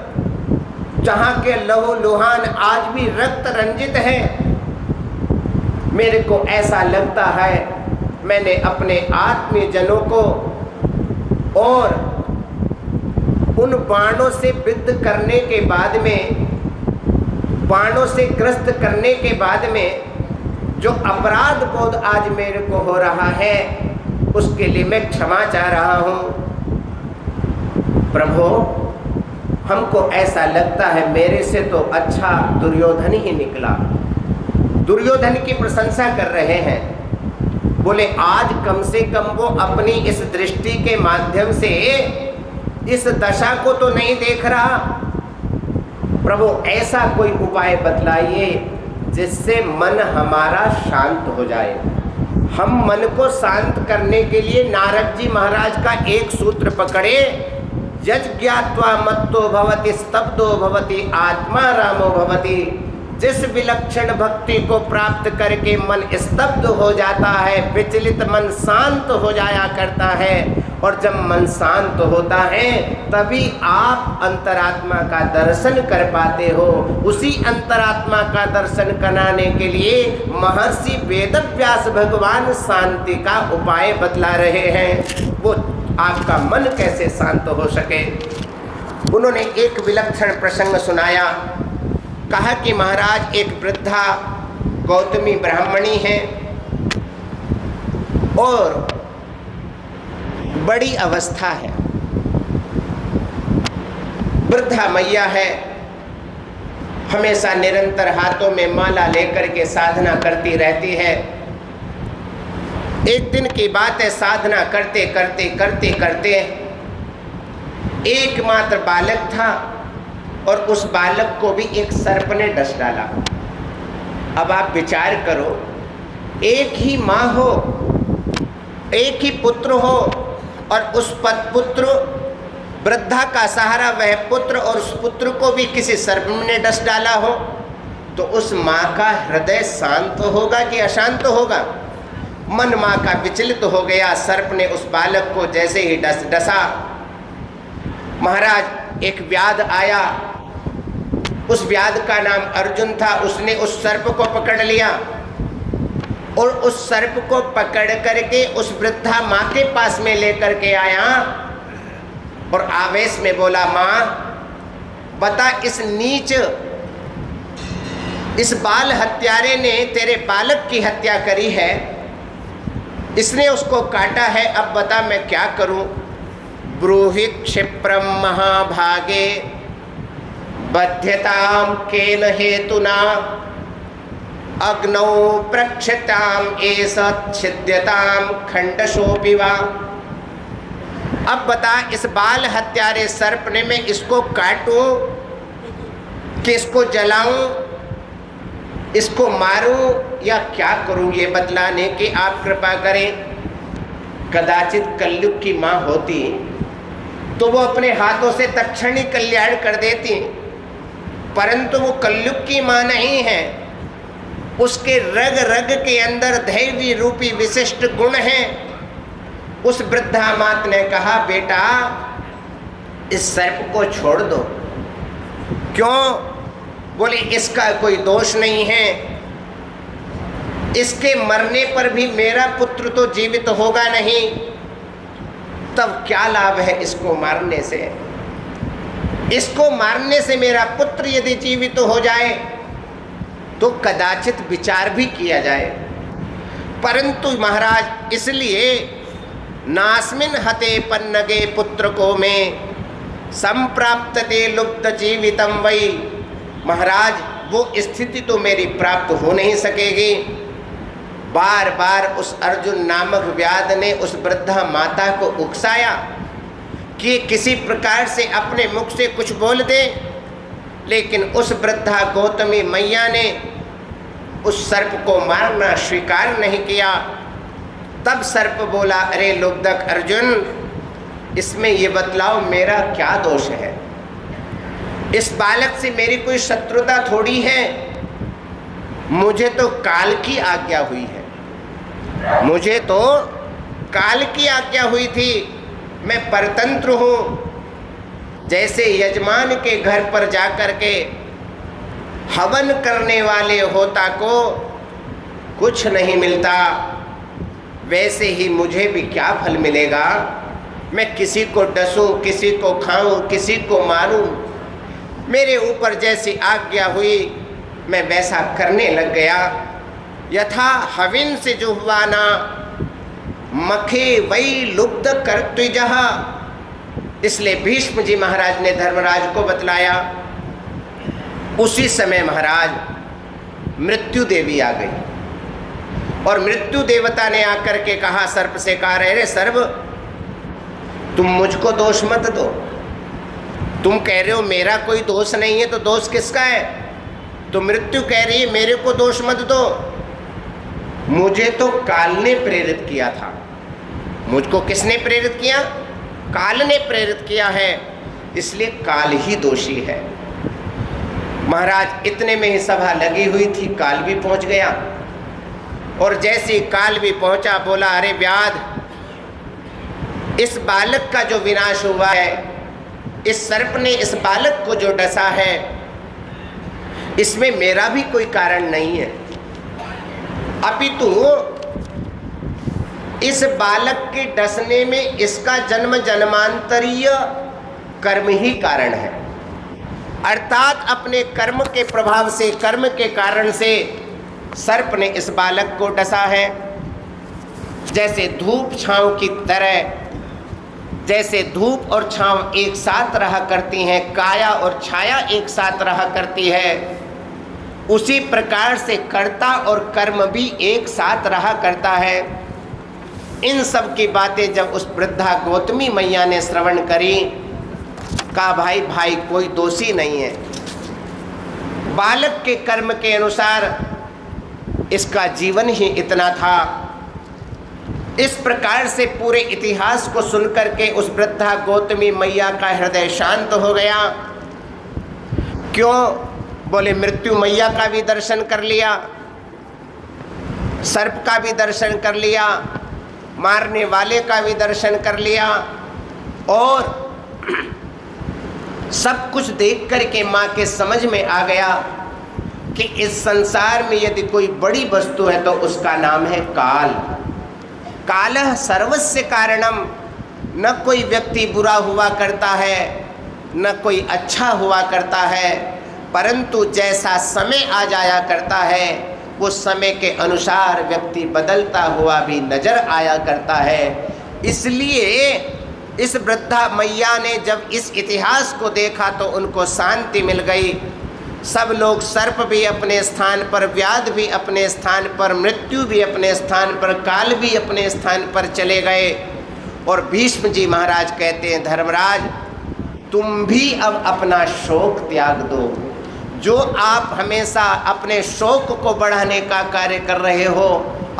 जहाँ के लहू लुहान आज भी रक्त रंजित है, मेरे को ऐसा लगता है मैंने अपने आत्मीय जनों को और उन बाणों से विद्ध करने के बाद में, बाणों से ग्रस्त करने के बाद में जो अपराध बोध आज मेरे को हो रहा है, उसके लिए मैं क्षमा चाह रहा हूँ। प्रभु, हमको ऐसा लगता है मेरे से तो अच्छा दुर्योधन ही निकला। दुर्योधन की प्रशंसा कर रहे हैं। बोले आज कम से कम वो अपनी इस दृष्टि के माध्यम से इस दशा को तो नहीं देख रहा। प्रभु ऐसा कोई उपाय बतलाइए जिससे मन हमारा शांत हो जाए। हम मन को शांत करने के लिए नारद जी महाराज का एक सूत्र पकड़े, यज ज्ञात्वा मत्तो भवति स्तब्धो भवति आत्मा रामो भवति। जिस विलक्षण भक्ति को प्राप्त करके मन स्तब्ध हो जाता है, विचलित मन शांत हो जाया करता है, और जब मन शांत होता है तभी आप अंतरात्मा का दर्शन कर पाते हो। उसी अंतरात्मा का दर्शन कराने के लिए महर्षि वेदव्यास भगवान शांति का उपाय बतला रहे हैं। वो आपका मन कैसे शांत हो सके। उन्होंने एक विलक्षण प्रसंग सुनाया। कहा कि महाराज एक वृद्धा गौतमी ब्राह्मणी है और बड़ी अवस्था है, वृद्धा मैया है, हमेशा निरंतर हाथों में माला लेकर के साधना करती रहती है। एक दिन की बात है, साधना करते करते करते करते एकमात्र बालक था और उस बालक को भी एक सर्प ने डस डाला। अब आप विचार करो, एक ही माँ हो, एक ही पुत्र हो, और उस पुत्र वृद्धा का सहारा वह पुत्र, और उस पुत्र को भी किसी सर्प ने डस डाला हो, तो उस माँ का हृदय शांत होगा कि अशांत होगा। मन माँ का विचलित हो गया। सर्प ने उस बालक को जैसे ही डसा, महाराज एक व्याध आया, उस व्याध का नाम अर्जुन था। उसने उस सर्प को पकड़ लिया और उस सर्प को पकड़ करके उस वृद्धा माँ के पास में लेकर के आया और आवेश में बोला, माँ बता, इस नीच, इस बाल हत्यारे ने तेरे बालक की हत्या करी है, इसने उसको काटा है, अब बता मैं क्या करूं। ब्रूहि क्षिप्रम महाभागे बध्यताम केन हेतुना अग्नौ प्रक्षताम एष छिद्यताम खंडशोऽपि वा। अब बता, इस बाल हत्यारे सर्प ने मैं इसको काटूं कि इसको जलाऊं, इसको मारूं या क्या करूं, ये बतलाने की आप कृपा करें। कदाचित कलयुग की माँ होती तो वो अपने हाथों से तत्क्षण ही कल्याण कर देती, परंतु वो कलयुग की माँ नहीं है। उसके रग रग के अंदर धैर्य रूपी विशिष्ट गुण हैं। उस वृद्धा मात ने कहा, बेटा इस सर्प को छोड़ दो। क्यों? बोले इसका कोई दोष नहीं है, इसके मरने पर भी मेरा पुत्र तो जीवित होगा नहीं, तब क्या लाभ है इसको मारने से। इसको मारने से मेरा पुत्र यदि जीवित हो जाए तो कदाचित विचार भी किया जाए, परंतु महाराज इसलिए नास्मिन हते पन्नगे पुत्र को में संप्राप्तते लुप्त जीवितम वही। महाराज वो स्थिति तो मेरी प्राप्त हो नहीं सकेगी। बार बार उस अर्जुन नामक व्याध ने उस वृद्धा माता को उकसाया कि किसी प्रकार से अपने मुख से कुछ बोल दे, लेकिन उस वृद्धा गौतमी मैया ने उस सर्प को मारना स्वीकार नहीं किया। तब सर्प बोला, अरे लुब्धक अर्जुन, इसमें ये बतलाओ मेरा क्या दोष है। इस बालक से मेरी कोई शत्रुता थोड़ी है, मुझे तो काल की आज्ञा हुई है, मुझे तो काल की आज्ञा हुई थी, मैं परतंत्र हूँ। जैसे यजमान के घर पर जाकर के हवन करने वाले होता को कुछ नहीं मिलता, वैसे ही मुझे भी क्या फल मिलेगा। मैं किसी को डसूं, किसी को खाऊं, किसी को मारूं, मेरे ऊपर जैसी आज्ञा हुई मैं वैसा करने लग गया। यथा हविन से जुह्वाना मखे वही लुब्ध कर्तुजः। इसलिए भीष्म जी महाराज ने धर्मराज को बतलाया। उसी समय महाराज मृत्यु देवी आ गई और मृत्यु देवता ने आकर के कहा, सर्प से कहा, रे सर्प तुम मुझको दोष मत दो, तुम कह रहे हो मेरा कोई दोष नहीं है, तो दोष किसका है? तो मृत्यु कह रही है मेरे को दोष मत दो, मुझे तो काल ने प्रेरित किया था। मुझको किसने प्रेरित किया? काल ने प्रेरित किया है, इसलिए काल ही दोषी है। महाराज इतने में ही सभा लगी हुई थी, काल भी पहुंच गया। और जैसे काल भी पहुंचा, बोला अरे व्याध, इस बालक का जो विनाश हुआ है, इस सर्प ने इस बालक को जो डसा है, इसमें मेरा भी कोई कारण नहीं है, अपितु इस बालक के डसने में इसका जन्म जन्मांतरीय कर्म ही कारण है। अर्थात अपने कर्म के प्रभाव से, कर्म के कारण से सर्प ने इस बालक को डसा है। जैसे धूप छांव की तरह, जैसे धूप और छांव एक साथ रहा करती हैं, काया और छाया एक साथ रहा करती है, उसी प्रकार से कर्ता और कर्म भी एक साथ रहा करता है। इन सब की बातें जब उस वृद्धा गौतमी मैया ने श्रवण करी, कहा भाई भाई कोई दोषी नहीं है, बालक के कर्म के अनुसार इसका जीवन ही इतना था। इस प्रकार से पूरे इतिहास को सुनकर के उस वृद्धा गौतमी मैया का हृदय शांत हो गया। क्यों? बोले मृत्यु मैया का भी दर्शन कर लिया, सर्प का भी दर्शन कर लिया, मारने वाले का भी दर्शन कर लिया, और सब कुछ देख कर के माँ के समझ में आ गया कि इस संसार में यदि कोई बड़ी वस्तु है तो उसका नाम है काल। कालः सर्वस्य कारणम, न कोई व्यक्ति बुरा हुआ करता है, न कोई अच्छा हुआ करता है, परंतु जैसा समय आ जाया करता है, वो समय के अनुसार व्यक्ति बदलता हुआ भी नजर आया करता है। इसलिए इस वृद्धा मैया ने जब इस इतिहास को देखा तो उनको शांति मिल गई। सब लोग, सर्प भी अपने स्थान पर, व्याध भी अपने स्थान पर, मृत्यु भी अपने स्थान पर, काल भी अपने स्थान पर चले गए। और भीष्म जी महाराज कहते हैं, धर्मराज तुम भी अब अपना शोक त्याग दो। जो आप हमेशा अपने शोक को बढ़ाने का कार्य कर रहे हो,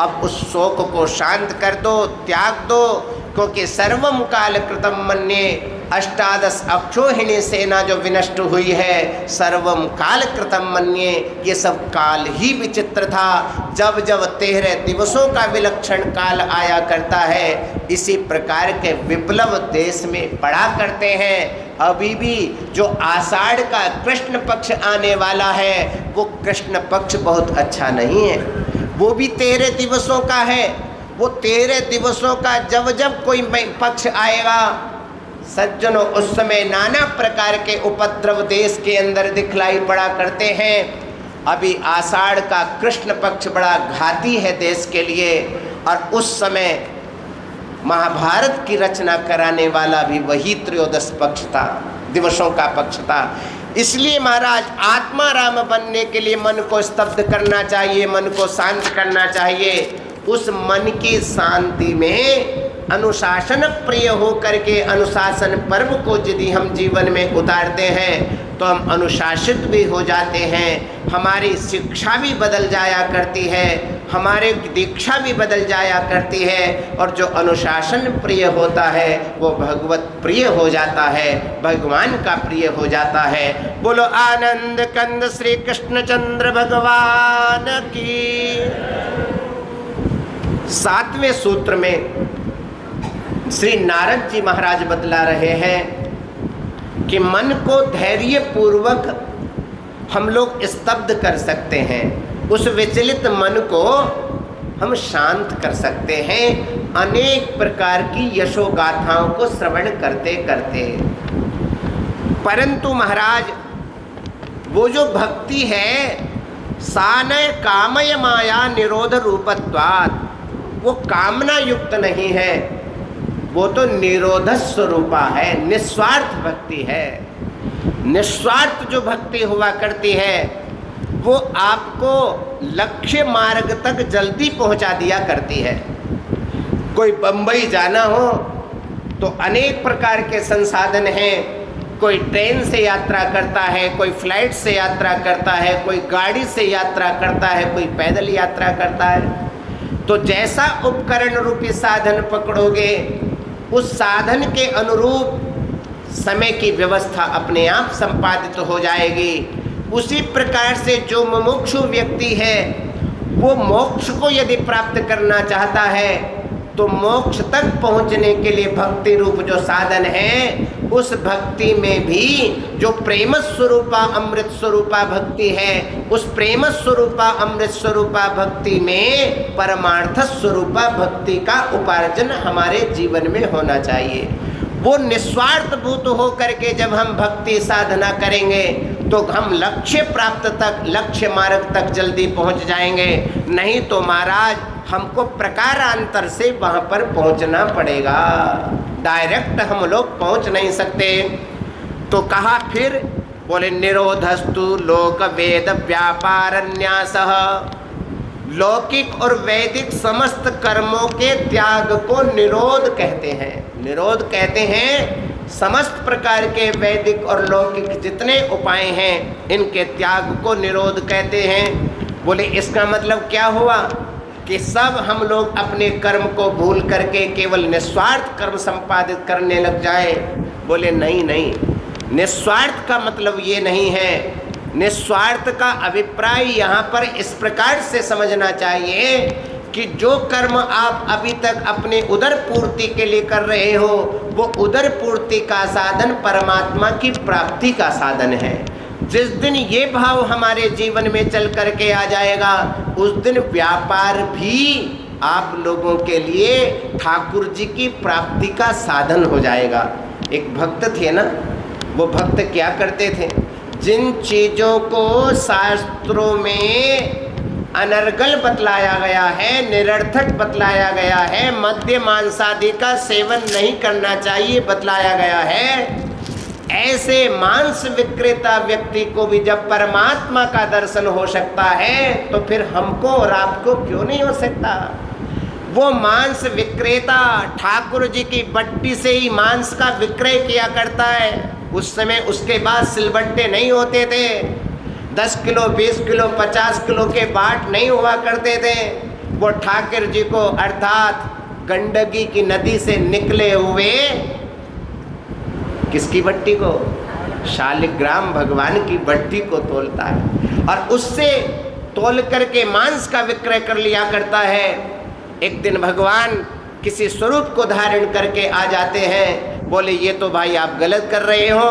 अब उस शोक को शांत कर दो, त्याग दो, क्योंकि सर्वम काल कृतम मन्ये, अष्टादश अक्षोहिणी सेना जो विनष्ट हुई है, सर्वम काल कृतम मन्ये, ये सब काल ही विचित्र था। जब जब 13 दिवसों का विलक्षण काल आया करता है, इसी प्रकार के विप्लव देश में पड़ा करते हैं। अभी भी जो आषाढ़ का कृष्ण पक्ष आने वाला है, वो कृष्ण पक्ष बहुत अच्छा नहीं है, वो भी 13 दिवसों का है। वो 13 दिवसों का जब जब कोई पक्ष आएगा, सज्जनों, उस समय नाना प्रकार के उपद्रव देश के अंदर दिखलाई पड़ा करते हैं। अभी आषाढ़ का कृष्ण पक्ष बड़ा घाती है देश के लिए, और उस समय महाभारत की रचना कराने वाला भी वही त्रयोदश पक्ष था, दिवसों का पक्ष था। इसलिए महाराज आत्माराम बनने के लिए मन को स्तब्ध करना चाहिए, मन को शांत करना चाहिए। उस मन की शांति में अनुशासन प्रिय हो करके अनुशासन पर्व को यदि हम जीवन में उतारते हैं तो हम अनुशासित भी हो जाते हैं, हमारी शिक्षा भी बदल जाया करती है, हमारे दीक्षा भी बदल जाया करती है, और जो अनुशासन प्रिय होता है वो भगवत प्रिय हो जाता है, भगवान का प्रिय हो जाता है। बोलो आनंद कंद श्री कृष्णचंद्र भगवान की। 7वें सूत्र में श्री नारद जी महाराज बतला रहे हैं कि मन को धैर्य पूर्वक हम लोग स्तब्ध कर सकते हैं, उस विचलित मन को हम शांत कर सकते हैं अनेक प्रकार की यशोगाथाओं को श्रवण करते करते। परंतु महाराज वो जो भक्ति है, सानय कामय माया निरोध रूपत्वात्, वो कामना युक्त नहीं है, वो तो निरोध स्वरूपा है, निस्वार्थ भक्ति है। निस्वार्थ जो भक्ति हुआ करती है वो आपको लक्ष्य मार्ग तक जल्दी पहुंचा दिया करती है। कोई बम्बई जाना हो तो अनेक प्रकार के संसाधन हैं, कोई ट्रेन से यात्रा करता है, कोई फ्लाइट से यात्रा करता है, कोई गाड़ी से यात्रा करता है, कोई पैदल यात्रा करता है। तो जैसा उपकरण रूपी साधन पकड़ोगे, उस साधन के अनुरूप समय की व्यवस्था अपने आप संपादित हो जाएगी। उसी प्रकार से जो मुमुक्षु व्यक्ति है, वो मोक्ष को यदि प्राप्त करना चाहता है, तो मोक्ष तक पहुंचने के लिए भक्ति रूप जो साधन है, उस भक्ति में भी जो प्रेम स्वरूपा अमृत स्वरूपा भक्ति है, उस प्रेम स्वरूपा अमृत स्वरूपा भक्ति में परमार्थ स्वरूपा भक्ति का उपार्जन हमारे जीवन में होना चाहिए। वो निस्वार्थ भूत हो करके जब हम भक्ति साधना करेंगे तो हम लक्ष्य प्राप्त तक, लक्ष्य मार्ग तक जल्दी पहुंच जाएंगे। नहीं तो महाराज हमको प्रकारांतर से वहां पर पहुंचना पड़ेगा, डायरेक्ट हम लोग पहुंच नहीं सकते। तो कहा फिर, बोले निरोधस्तु लोक वेद व्यापारन्यासः, लौकिक और वैदिक समस्त कर्मों के त्याग को निरोध कहते हैं। निरोध कहते हैं समस्त प्रकार के वैदिक और लौकिक जितने उपाय हैं, इनके त्याग को निरोध कहते हैं। बोले इसका मतलब क्या हुआ कि सब हम लोग अपने कर्म को भूल करके केवल निस्वार्थ कर्म संपादित करने लग जाए? बोले नहीं नहीं, निस्वार्थ का मतलब ये नहीं है। निस्वार्थ का अभिप्राय यहाँ पर इस प्रकार से समझना चाहिए कि जो कर्म आप अभी तक अपने उदर पूर्ति के लिए कर रहे हो, वो उदर पूर्ति का साधन परमात्मा की प्राप्ति का साधन है। जिस दिन ये भाव हमारे जीवन में चल करके आ जाएगा, उस दिन व्यापार भी आप लोगों के लिए ठाकुर जी की प्राप्ति का साधन हो जाएगा। एक भक्त थे ना, वो भक्त क्या करते थे, जिन चीज़ों को शास्त्रों में अनर्गल बतलाया गया है, निरर्थक बतलाया गया है, मद्य मांसादि का सेवन नहीं करना चाहिए बतलाया गया है, ऐसे मांस विक्रेता व्यक्ति को भी जब परमात्मा का दर्शन हो सकता है, तो फिर हमको और आपको क्यों नहीं हो सकता? वो मांस विक्रेता ठाकुर जी की बट्टी से ही मांस का विक्रय किया करता है। उस समय उसके बाद सिलबट्टे नहीं होते थे, 10 किलो 20 किलो 50 किलो के बाट नहीं हुआ करते थे। वो ठाकुर जी को अर्थात गंडकी की नदी से निकले हुए किसकी बट्टी को? शालिग्राम भगवान की बट्टी को तोलता है और उससे तोल करके मांस का विक्रय कर लिया करता है। एक दिन भगवान किसी स्वरूप को धारण करके आ जाते हैं। बोले ये तो भाई आप गलत कर रहे हो।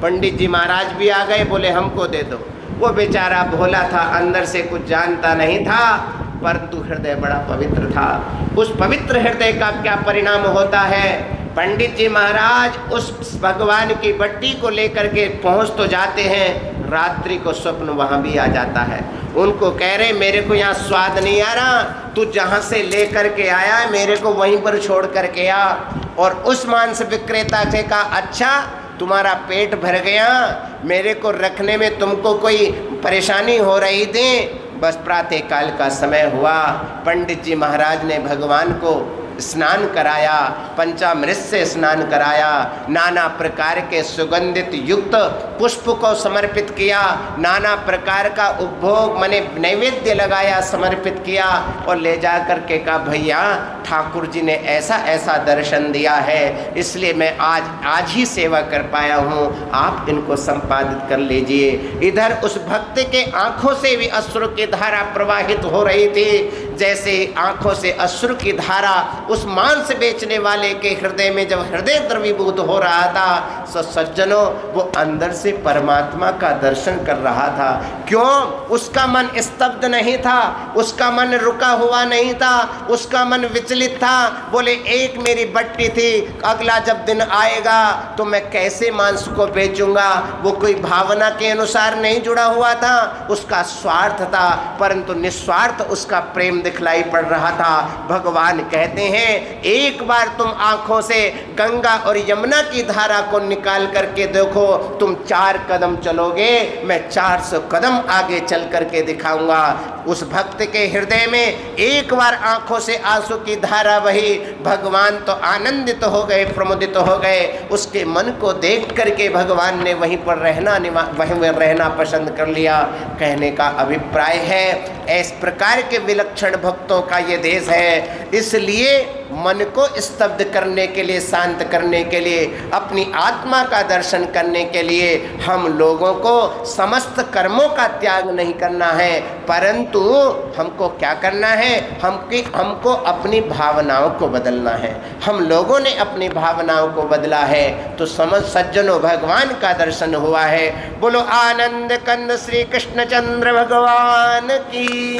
पंडित जी महाराज भी आ गए, बोले हमको दे दो। वो बेचारा भोला था, अंदर से कुछ जानता नहीं था, परंतु हृदय बड़ा पवित्र था। उस पवित्र हृदय का क्या परिणाम होता है? पंडित जी महाराज उस भगवान की बट्टी को लेकर के पहुंच तो जाते हैं, रात्रि को स्वप्न वहां भी आ जाता है। उनको कह रहे मेरे को यहाँ स्वाद नहीं आ रहा, तू जहाँ से ले करके आया है मेरे को वहीं पर छोड़ करके आ। और उस मांस विक्रेता से कहा अच्छा तुम्हारा पेट भर गया, मेरे को रखने में तुमको कोई परेशानी हो रही थी। बस प्रातः काल का समय हुआ, पंडित जी महाराज ने भगवान को स्नान कराया, पंचामृत से स्नान कराया, नाना प्रकार के सुगंधित युक्त पुष्प को समर्पित किया, नाना प्रकार का उपभोग माने नैवेद्य लगाया, समर्पित किया और ले जा कर के कहा भैया ठाकुर जी ने ऐसा ऐसा दर्शन दिया है, इसलिए मैं आज ही सेवा कर पाया हूँ, आप इनको संपादित कर लीजिए। इधर उस भक्त के आँखों से भी अश्रु की धारा प्रवाहित हो रही थी, जैसे आँखों से अश्रु की धारा उस मांस बेचने वाले के हृदय में जब हृदय द्रवीभूत हो रहा था, सो सज्जनों वो अंदर से परमात्मा का दर्शन कर रहा था। क्यों? उसका मन स्तब्ध नहीं था, उसका मन रुका हुआ नहीं था, उसका मन विचलित था। बोले एक मेरी बट्टी थी, अगला जब दिन आएगा तो मैं कैसे मांस को बेचूंगा। वो कोई भावना के अनुसार नहीं जुड़ा हुआ था, उसका स्वार्थ था, परंतु निस्वार्थ उसका प्रेम दिखलाई पड़ रहा था। भगवान कहते हैं एक बार तुम आंखों से गंगा और यमुना की धारा को निकाल करके देखो, तुम 4 कदम चलोगे, मैं 400 कदम आगे चल करके दिखाऊंगा। उस भक्त के हृदय में एक बार आंखों से आंसू की धारा बही। भगवान तो आनंदित हो गए, प्रमुदित हो गए। उसके मन को देख करके भगवान ने वहीं पर रहना पसंद कर लिया। कहने का अभिप्राय है इस प्रकार के विलक्षण भक्तों का ये देश है। इसलिए मन को स्तब्ध करने के लिए, शांत करने के लिए, अपनी आत्मा का दर्शन करने के लिए हम लोगों को समस्त कर्मों का त्याग नहीं करना है, परंतु हमको क्या करना है, हमको अपनी भावनाओं को बदलना है। हम लोगों ने अपनी भावनाओं को बदला है तो समझ सज्जनों भगवान का दर्शन हुआ है। बोलो आनंद कंद श्री कृष्णचंद्र भगवान की।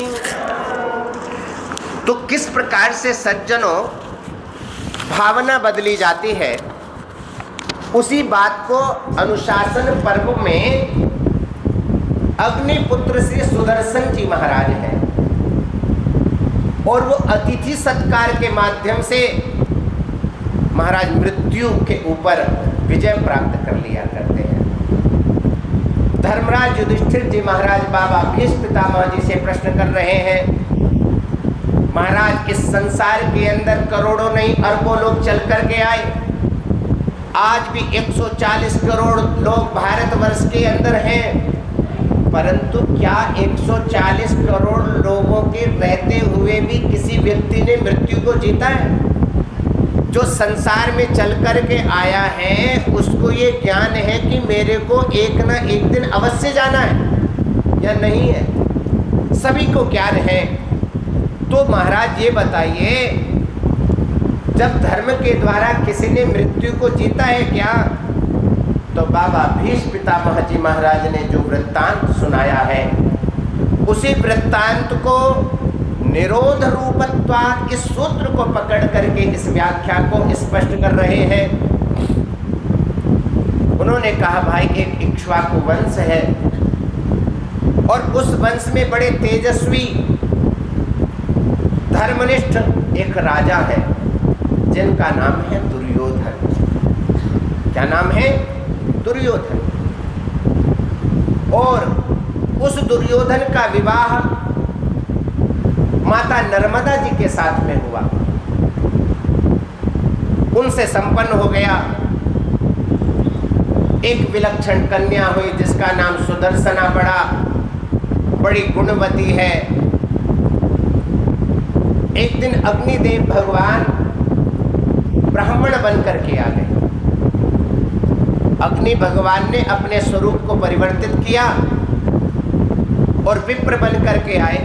तो किस प्रकार से सज्जनों भावना बदली जाती है, उसी बात को अनुशासन पर्व में अग्निपुत्र श्री सुदर्शन जी महाराज हैं और वो अतिथि सत्कार के माध्यम से महाराज मृत्यु के ऊपर विजय प्राप्त कर लिया करते हैं। धर्मराज युधिष्ठिर जी महाराज बाबा भीष्म पितामह जी से प्रश्न कर रहे हैं, महाराज इस संसार के अंदर करोड़ों नहीं अरबों लोग चल कर के आए, आज भी 140 करोड़ लोग भारतवर्ष के अंदर हैं, परंतु क्या 140 करोड़ लोगों के रहते हुए भी किसी व्यक्ति ने मृत्यु को जीता है? जो संसार में चल कर के आया है उसको ये ज्ञान है कि मेरे को एक ना एक दिन अवश्य जाना है या नहीं है, सभी को ज्ञान है। तो महाराज ये बताइए, जब धर्म के द्वारा किसी ने मृत्यु को जीता है क्या? तो बाबा भीष्म पितामह जी महाराज ने जो वृत्तांत सुनाया है, उसी वृत्तांत को निरोध रूपत्वात् इस सूत्र को पकड़ करके इस व्याख्या को स्पष्ट कर रहे हैं। उन्होंने कहा भाई एक इक्ष्वाकु वंश है और उस वंश में बड़े तेजस्वी धर्मनिष्ठ एक राजा है जिनका नाम है दुर्योधन। क्या नाम है? दुर्योधन। और उस दुर्योधन का विवाह माता नर्मदा जी के साथ में हुआ, उनसे संपन्न हो गया। एक विलक्षण कन्या हुई जिसका नाम सुदर्शना पड़ा, बड़ी गुणवती है। एक दिन अग्निदेव भगवान ब्राह्मण बन करके आ गए। अग्नि भगवान ने अपने स्वरूप को परिवर्तित किया और विप्र बन करके आए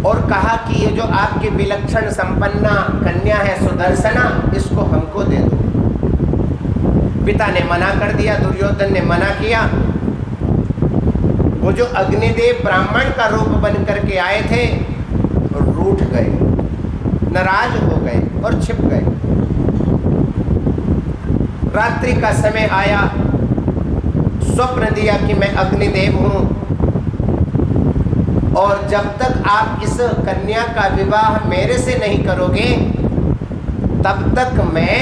और कहा कि ये जो आपकी विलक्षण संपन्ना कन्या है सुदर्शना, इसको हमको दे दो। पिता ने मना कर दिया, दुर्योधन ने मना किया। वो जो अग्निदेव ब्राह्मण का रूप बन करके आए थे रूठ गए, नाराज हो गए और छिप गए। रात्रि का समय आया, स्वप्न दिया कि मैं अग्निदेव हूँ और जब तक आप इस कन्या का विवाह मेरे से नहीं करोगे तब तक मैं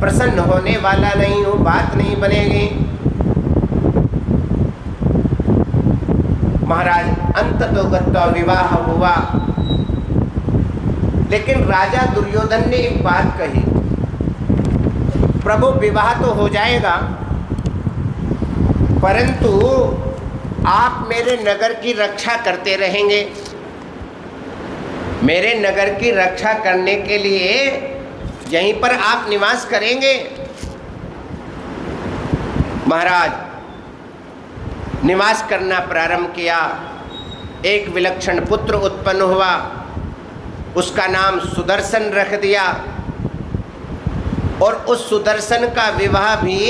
प्रसन्न होने वाला नहीं हूँ, बात नहीं बनेगी। महाराज अंततोगत्वा विवाह हुआ, लेकिन राजा दुर्योधन ने एक बात कही, प्रभु विवाह तो हो जाएगा परंतु आप मेरे नगर की रक्षा करते रहेंगे। मेरे नगर की रक्षा करने के लिए यहीं पर आप निवास करेंगे। महाराज निवास करना प्रारंभ किया। एक विलक्षण पुत्र उत्पन्न हुआ, उसका नाम सुदर्शन रख दिया और उस सुदर्शन का विवाह भी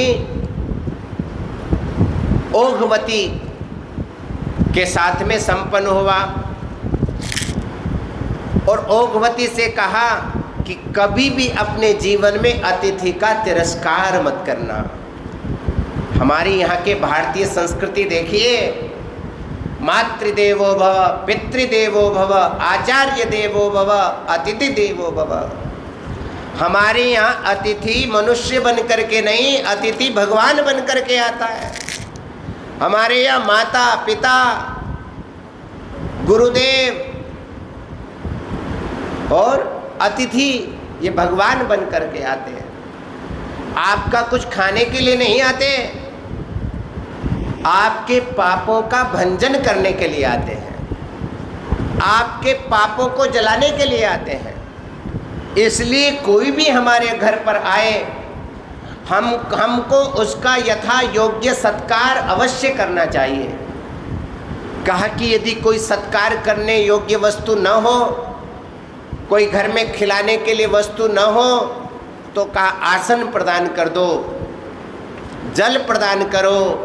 ओघवती के साथ में संपन्न हुआ। और ओघवती से कहा कि कभी भी अपने जीवन में अतिथि का तिरस्कार मत करना। हमारी यहाँ के भारतीय संस्कृति देखिए, मातृदेवो भव, पितृदेवो भव, आचार्य देवो भव, अतिथि देवो भव। हमारे यहाँ अतिथि मनुष्य बन करके नहीं, अतिथि भगवान बन करके आता है। हमारे यहाँ माता पिता गुरुदेव और अतिथि ये भगवान बन करके आते हैं। आपका कुछ खाने के लिए नहीं आते, आपके पापों का भंजन करने के लिए आते हैं, आपके पापों को जलाने के लिए आते हैं। इसलिए कोई भी हमारे घर पर आए, हमको उसका यथा योग्य सत्कार अवश्य करना चाहिए। कहा कि यदि कोई सत्कार करने योग्य वस्तु न हो, कोई घर में खिलाने के लिए वस्तु न हो, तो कहा आसन प्रदान कर दो, जल प्रदान करो।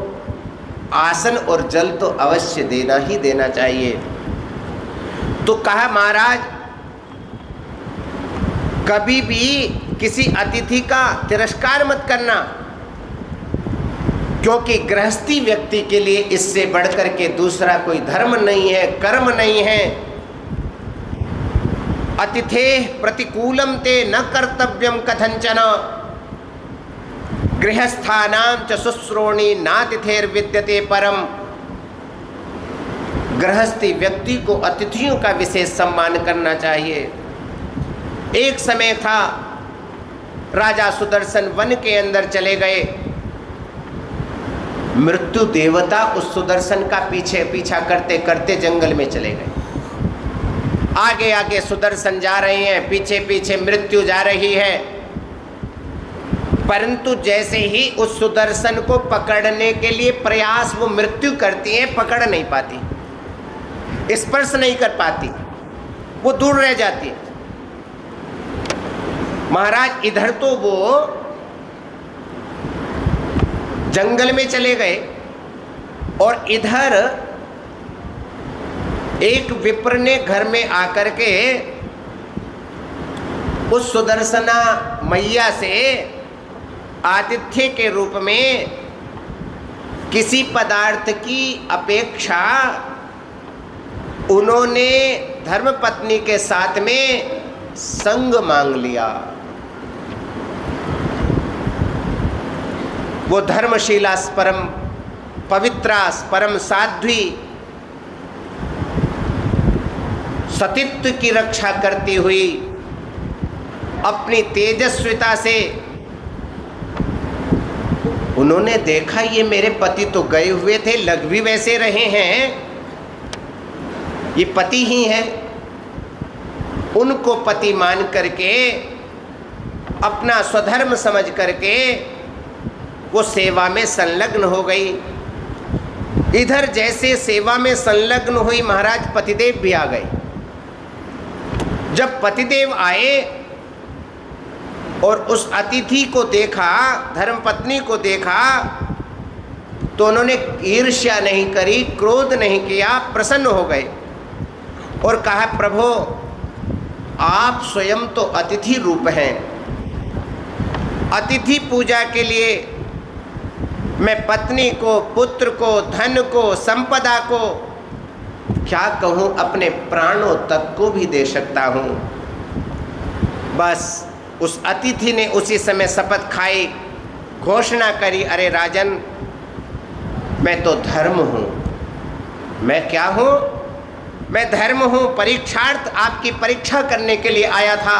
आसन और जल तो अवश्य देना ही देना चाहिए। तो कहा महाराज कभी भी किसी अतिथि का तिरस्कार मत करना, क्योंकि गृहस्थी व्यक्ति के लिए इससे बढ़कर के दूसरा कोई धर्म नहीं है, कर्म नहीं है। अतिथे प्रतिकूलम ते न कर्तव्यम कथंचन, गृहस्थानां च शुश्रोणी नातिथेर्विद्यते परम। गृहस्थी व्यक्ति को अतिथियों का विशेष सम्मान करना चाहिए। एक समय था, राजा सुदर्शन वन के अंदर चले गए। मृत्यु देवता उस सुदर्शन का पीछा करते करते जंगल में चले गए। आगे आगे सुदर्शन जा रहे हैं, पीछे पीछे मृत्यु जा रही है। परंतु जैसे ही उस सुदर्शन को पकड़ने के लिए प्रयास वो मृत्यु करती है, पकड़ नहीं पाती, स्पर्श नहीं कर पाती, वो दूर रह जाती है। महाराज इधर तो वो जंगल में चले गए और इधर एक विप्र ने घर में आकर के उस सुदर्शना मैया से आतिथ्य के रूप में किसी पदार्थ की अपेक्षा उन्होंने धर्मपत्नी के साथ में संग मांग लिया। वो धर्मशीला परम पवित्रा परम साध्वी सतीत्व की रक्षा करती हुई अपनी तेजस्विता से उन्होंने देखा ये मेरे पति तो गए हुए थे, लग भी वैसे रहे हैं, ये पति ही हैं। उनको पति मान करके अपना स्वधर्म समझ करके वो सेवा में संलग्न हो गई। इधर जैसे सेवा में संलग्न हुई, महाराज पतिदेव भी आ गए। जब पतिदेव आए और उस अतिथि को देखा, धर्मपत्नी को देखा, तो उन्होंने ईर्ष्या नहीं करी, क्रोध नहीं किया, प्रसन्न हो गए और कहा प्रभु आप स्वयं तो अतिथि रूप हैं। अतिथि पूजा के लिए मैं पत्नी को, पुत्र को, धन को, संपदा को, क्या कहूँ, अपने प्राणों तक को भी दे सकता हूँ। बस उस अतिथि ने उसी समय शपथ खाई, घोषणा करी, अरे राजन मैं तो धर्म हूँ। मैं क्या हूँ? मैं धर्म हूँ। परीक्षार्थ आपकी परीक्षा करने के लिए आया था,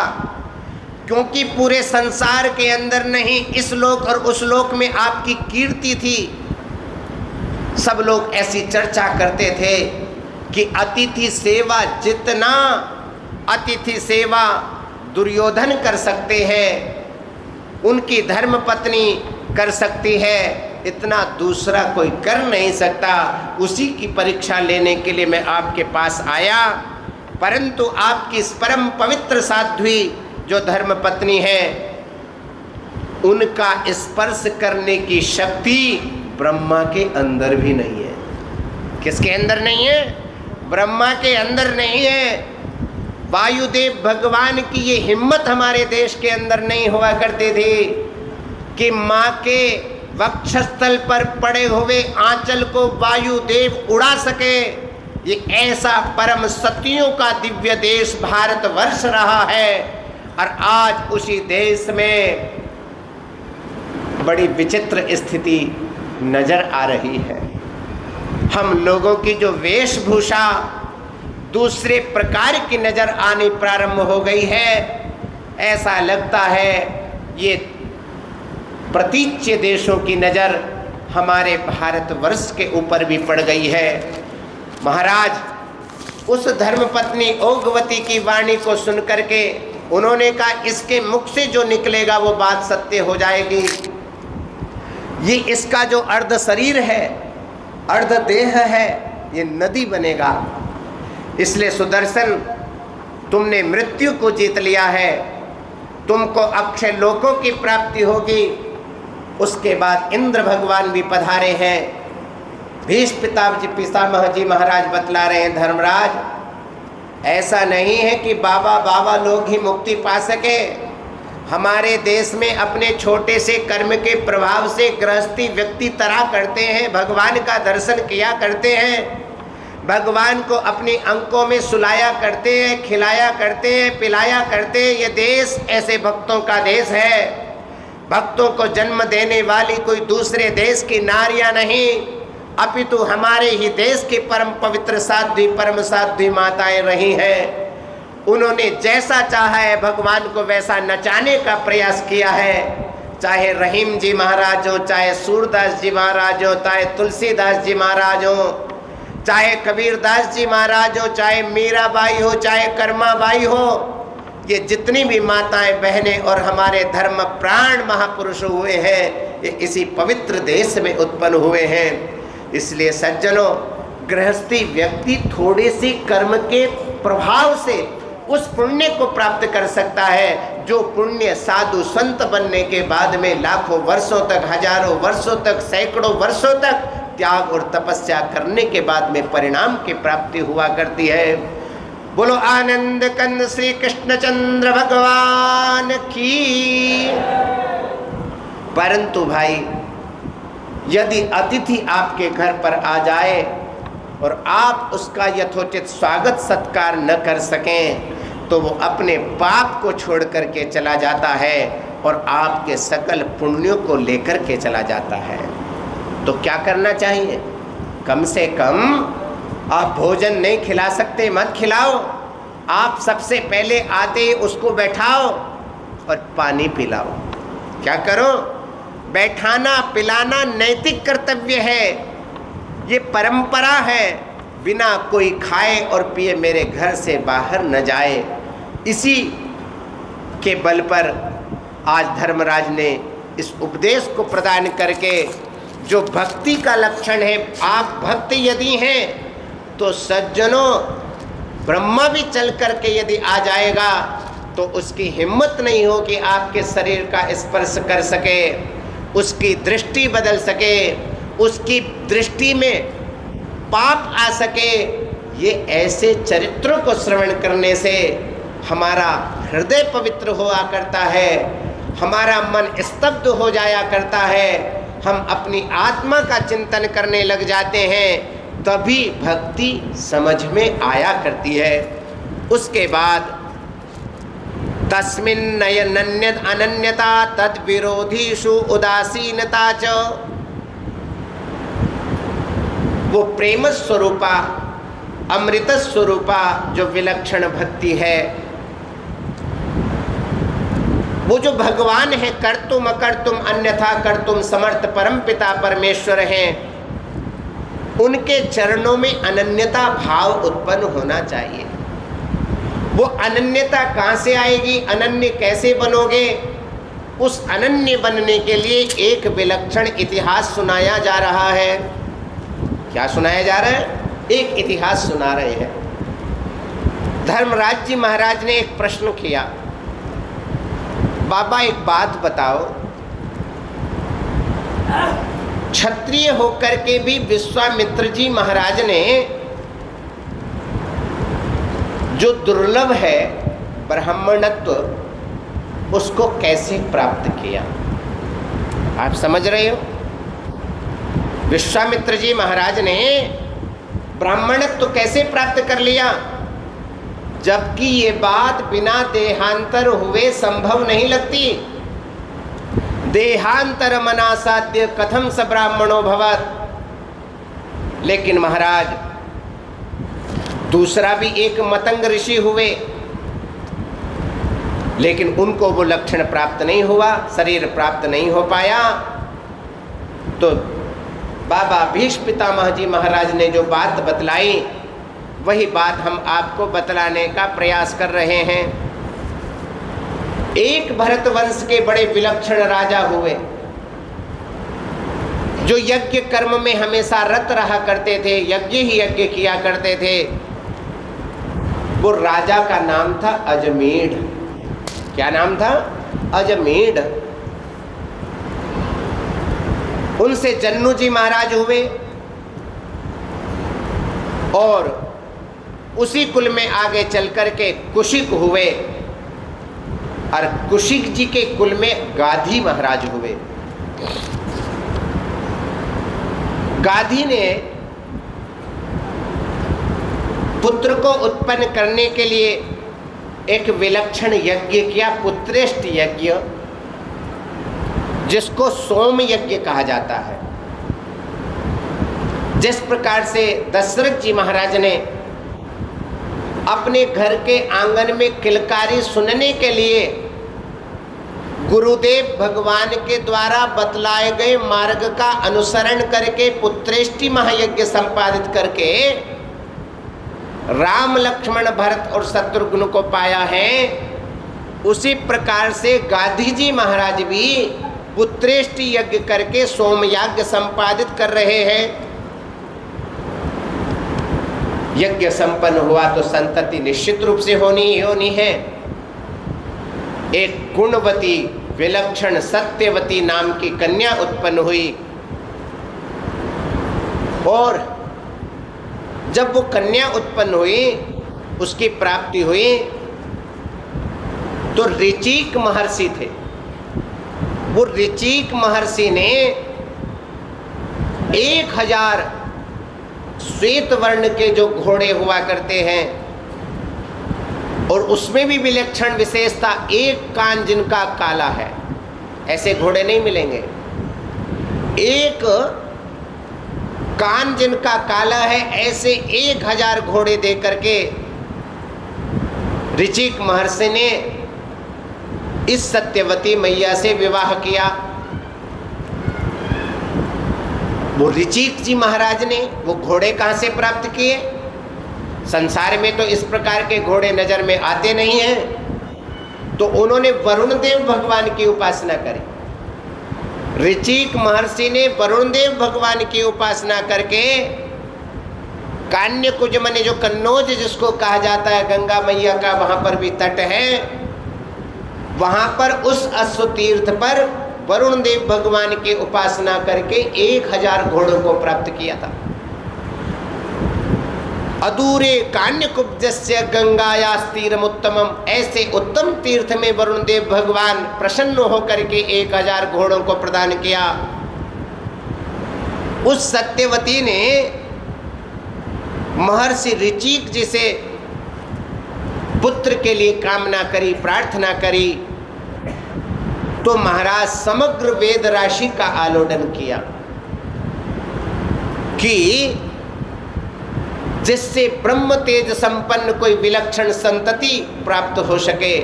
क्योंकि पूरे संसार के अंदर नहीं, इस लोक और उस लोक में आपकी कीर्ति थी। सब लोग ऐसी चर्चा करते थे कि अतिथि सेवा, जितना अतिथि सेवा दुर्योधन कर सकते हैं, उनकी धर्मपत्नी कर सकती है, इतना दूसरा कोई कर नहीं सकता। उसी की परीक्षा लेने के लिए मैं आपके पास आया। परंतु आपकी इस परम पवित्र साध्वी जो धर्मपत्नी है, उनका स्पर्श करने की शक्ति ब्रह्मा के अंदर भी नहीं है। किसके अंदर नहीं है? ब्रह्मा के अंदर नहीं है। वायुदेव भगवान की ये हिम्मत हमारे देश के अंदर नहीं हुआ करती थी कि माँ के वक्षस्थल पर पड़े हुए आंचल को वायुदेव उड़ा सके। ये ऐसा परम सतियों का दिव्य देश भारतवर्ष रहा है, और आज उसी देश में बड़ी विचित्र स्थिति नजर आ रही है। हम लोगों की जो वेशभूषा दूसरे प्रकार की नजर आनी प्रारंभ हो गई है। ऐसा लगता है ये प्रतीच्य देशों की नजर हमारे भारतवर्ष के ऊपर भी पड़ गई है। महाराज उस धर्मपत्नी ओगवती की वाणी को सुनकर के उन्होंने कहा, इसके मुख से जो निकलेगा वो बात सत्य हो जाएगी। ये इसका जो अर्ध शरीर है, अर्ध देह है, ये नदी बनेगा। इसलिए सुदर्शन, तुमने मृत्यु को जीत लिया है, तुमको अक्षय लोकों की प्राप्ति होगी। उसके बाद इंद्र भगवान भी पधारे हैं। भीष्म पितामह जी महाराज बतला रहे हैं, धर्मराज ऐसा नहीं है कि बाबा बाबा लोग ही मुक्ति पा सके। हमारे देश में अपने छोटे से कर्म के प्रभाव से गृहस्थी व्यक्ति तरा करते हैं, भगवान का दर्शन किया करते हैं, भगवान को अपनी अंकों में सुलाया करते हैं, खिलाया करते हैं, पिलाया करते हैं। ये देश ऐसे भक्तों का देश है। भक्तों को जन्म देने वाली कोई दूसरे देश की नारियां नहीं, अपितु हमारे ही देश की परम पवित्र साध्वी परम साध्वी माताएं रही हैं। उन्होंने जैसा चाहा है भगवान को वैसा नचाने का प्रयास किया है। चाहे रहीम जी महाराज हो, चाहे सूरदास जी महाराज हो, चाहे तुलसीदास जी महाराज हो, चाहे कबीरदास जी महाराज हो, चाहे मीराबाई हो, चाहे कर्माबाई हो, ये जितनी भी माताएं बहनें और हमारे धर्म प्राण महापुरुष हुए हैं, ये इसी पवित्र देश में उत्पन्न हुए हैं। इसलिए सज्जनों, गृहस्थी व्यक्ति थोड़े से कर्म के प्रभाव से उस पुण्य को प्राप्त कर सकता है, जो पुण्य साधु संत बनने के बाद में लाखों वर्षों तक, हजारों वर्षों तक, सैकड़ों वर्षों तक त्याग और तपस्या करने के बाद में परिणाम की प्राप्ति हुआ करती है। बोलो आनंद कंद श्री कृष्णचंद्र भगवान की। परंतु भाई, यदि अतिथि आपके घर पर आ जाए और आप उसका यथोचित स्वागत सत्कार न कर सकें, तो वो अपने पाप को छोड़ करके चला जाता है और आपके सकल पुण्यों को लेकर के चला जाता है। तो क्या करना चाहिए? कम से कम आप भोजन नहीं खिला सकते, मत खिलाओ। आप सबसे पहले आते ही उसको बैठाओ और पानी पिलाओ। क्या करो? बैठाना पिलाना नैतिक कर्तव्य है, ये परंपरा है। बिना कोई खाए और पिए मेरे घर से बाहर न जाए। इसी के बल पर आज धर्मराज ने इस उपदेश को प्रदान करके, जो भक्ति का लक्षण है, आप भक्त यदि हैं तो सज्जनों, ब्रह्मा भी चल करके यदि आ जाएगा तो उसकी हिम्मत नहीं हो कि आपके शरीर का स्पर्श कर सके, उसकी दृष्टि बदल सके, उसकी दृष्टि में पाप आ सके। ये ऐसे चरित्रों को श्रवण करने से हमारा हृदय पवित्र हुआ करता है, हमारा मन स्तब्ध हो जाया करता है, हम अपनी आत्मा का चिंतन करने लग जाते हैं, तभी भक्ति समझ में आया करती है। उसके बाद तस्मिन् नयनन्यद अनन्यता तद विरोधीषु उदासीनता च, वो प्रेम स्वरूपा अमृत स्वरूपा जो विलक्षण भक्ति है, वो जो भगवान है, कर्तुम अकर्तुम अन्यथा कर्तुम समर्थ परम पिता परमेश्वर हैं, उनके चरणों में अनन्यता भाव उत्पन्न होना चाहिए। वो अनन्यता कहाँ से आएगी? अनन्य कैसे बनोगे? उस अनन्य बनने के लिए एक विलक्षण इतिहास सुनाया जा रहा है। क्या सुनाया जा रहा है? एक इतिहास सुना रहे हैं। धर्मराज जी महाराज ने एक प्रश्न किया, बाबा एक बात बताओ, क्षत्रिय होकर के भी विश्वामित्र जी महाराज ने जो दुर्लभ है ब्राह्मणत्व, उसको कैसे प्राप्त किया? आप समझ रहे हो? विश्वामित्र जी महाराज ने ब्राह्मणत्व तो कैसे प्राप्त कर लिया, जबकि ये बात बिना देहांतर हुए संभव नहीं लगती। देहांतर मनासाध्य कथम स ब्राह्मणो भवत्। लेकिन महाराज दूसरा भी एक मतंग ऋषि हुए, लेकिन उनको वो लक्षण प्राप्त नहीं हुआ, शरीर प्राप्त नहीं हो पाया। तो बाबा भीष्म पितामह जी महाराज ने जो बात बतलाई, वही बात हम आपको बतलाने का प्रयास कर रहे हैं। एक भरत वंश के बड़े विलक्षण राजा हुए, जो यज्ञ कर्म में हमेशा रत रहा करते थे, यज्ञ ही यज्ञ किया करते थे। वो राजा का नाम था अजमेढ़। क्या नाम था? अजमेढ़। उनसे जन्नू जी महाराज हुए और उसी कुल में आगे चल करके कुशिक हुए और कुशिक जी के कुल में गाधी महाराज हुए। गाधी ने पुत्र को उत्पन्न करने के लिए एक विलक्षण यज्ञ किया, पुत्रेष्ट यज्ञ, जिसको सोम यज्ञ कहा जाता है। जिस प्रकार से दशरथ जी महाराज ने अपने घर के आंगन में किलकारी सुनने के लिए गुरुदेव भगवान के द्वारा बतलाए गए मार्ग का अनुसरण करके पुत्रेष्टि महायज्ञ संपादित करके राम लक्ष्मण भरत और शत्रुघ्न को पाया है, उसी प्रकार से गाधी जी महाराज भी पुत्रेष्टि यज्ञ करके सोम यज्ञ संपादित कर रहे हैं। यज्ञ संपन्न हुआ तो संतति निश्चित रूप से होनी ही होनी है। एक गुणवती विलक्षण सत्यवती नाम की कन्या उत्पन्न हुई और जब वो कन्या उत्पन्न हुई, उसकी प्राप्ति हुई, तो ऋचिक महर्षि थे। वो ऋचिक महर्षि ने 1000 श्वेत वर्ण के जो घोड़े हुआ करते हैं, और उसमें भी विलक्षण विशेषता, एक कान जिनका काला है, ऐसे घोड़े नहीं मिलेंगे। एक कान जिनका काला है, ऐसे 1000 घोड़े दे करके ऋचिक महर्षि ने इस सत्यवती मैया से विवाह किया। वो ऋचिक जी महाराज ने वो घोड़े कहाँ से प्राप्त किए? संसार में तो इस प्रकार के घोड़े नजर में आते नहीं हैं, तो उन्होंने वरुण देव भगवान की उपासना करी। ऋचिक महर्षि ने वरुण देव भगवान की उपासना करके कान्यकुज माने जो कन्नौज जिसको कहा जाता है, गंगा मैया का वहां पर भी तट है, वहां पर उस अश्व तीर्थ पर वरुण देव भगवान की उपासना करके 1000 घोड़ों को प्राप्त किया था। अदूरे कान्यकुब्जस्य गंगायास्तीरम उत्तमम, ऐसे उत्तम तीर्थ में वरुण देव भगवान प्रसन्न होकर के 1000 घोड़ों को प्रदान किया। उस सत्यवती ने महर्षि ऋचिक जी से पुत्र के लिए कामना करी, प्रार्थना करी, तो महाराज समग्र वेद राशि का आलोडन किया कि जिससे ब्रह्म तेज संपन्न कोई विलक्षण संतति प्राप्त हो सके।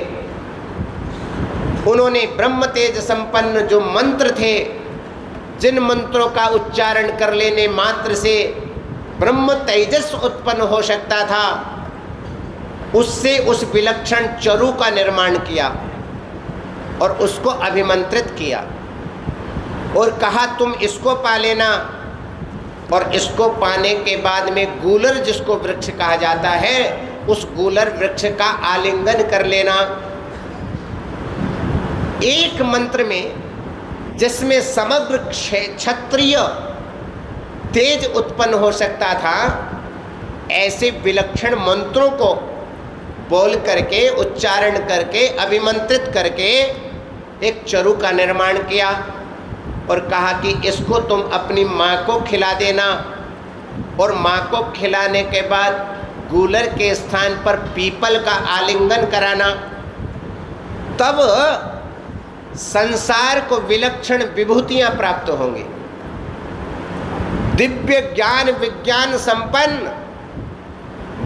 उन्होंने ब्रह्म तेज संपन्न जो मंत्र थे, जिन मंत्रों का उच्चारण कर लेने मात्र से ब्रह्म तेजस उत्पन्न हो सकता था, उससे उस विलक्षण चरु का निर्माण किया और उसको अभिमंत्रित किया और कहा तुम इसको पा लेना, और इसको पाने के बाद में गूलर जिसको वृक्ष कहा जाता है, उस गूलर वृक्ष का आलिंगन कर लेना। एक मंत्र में जिसमें समग्र क्षत्रिय तेज उत्पन्न हो सकता था, ऐसे विलक्षण मंत्रों को बोल करके, उच्चारण करके, अभिमंत्रित करके एक चरु का निर्माण किया और कहा कि इसको तुम अपनी माँ को खिला देना और माँ को खिलाने के बाद गूलर के स्थान पर पीपल का आलिंगन कराना, तब संसार को विलक्षण विभूतियां प्राप्त होंगी। दिव्य ज्ञान विज्ञान संपन्न,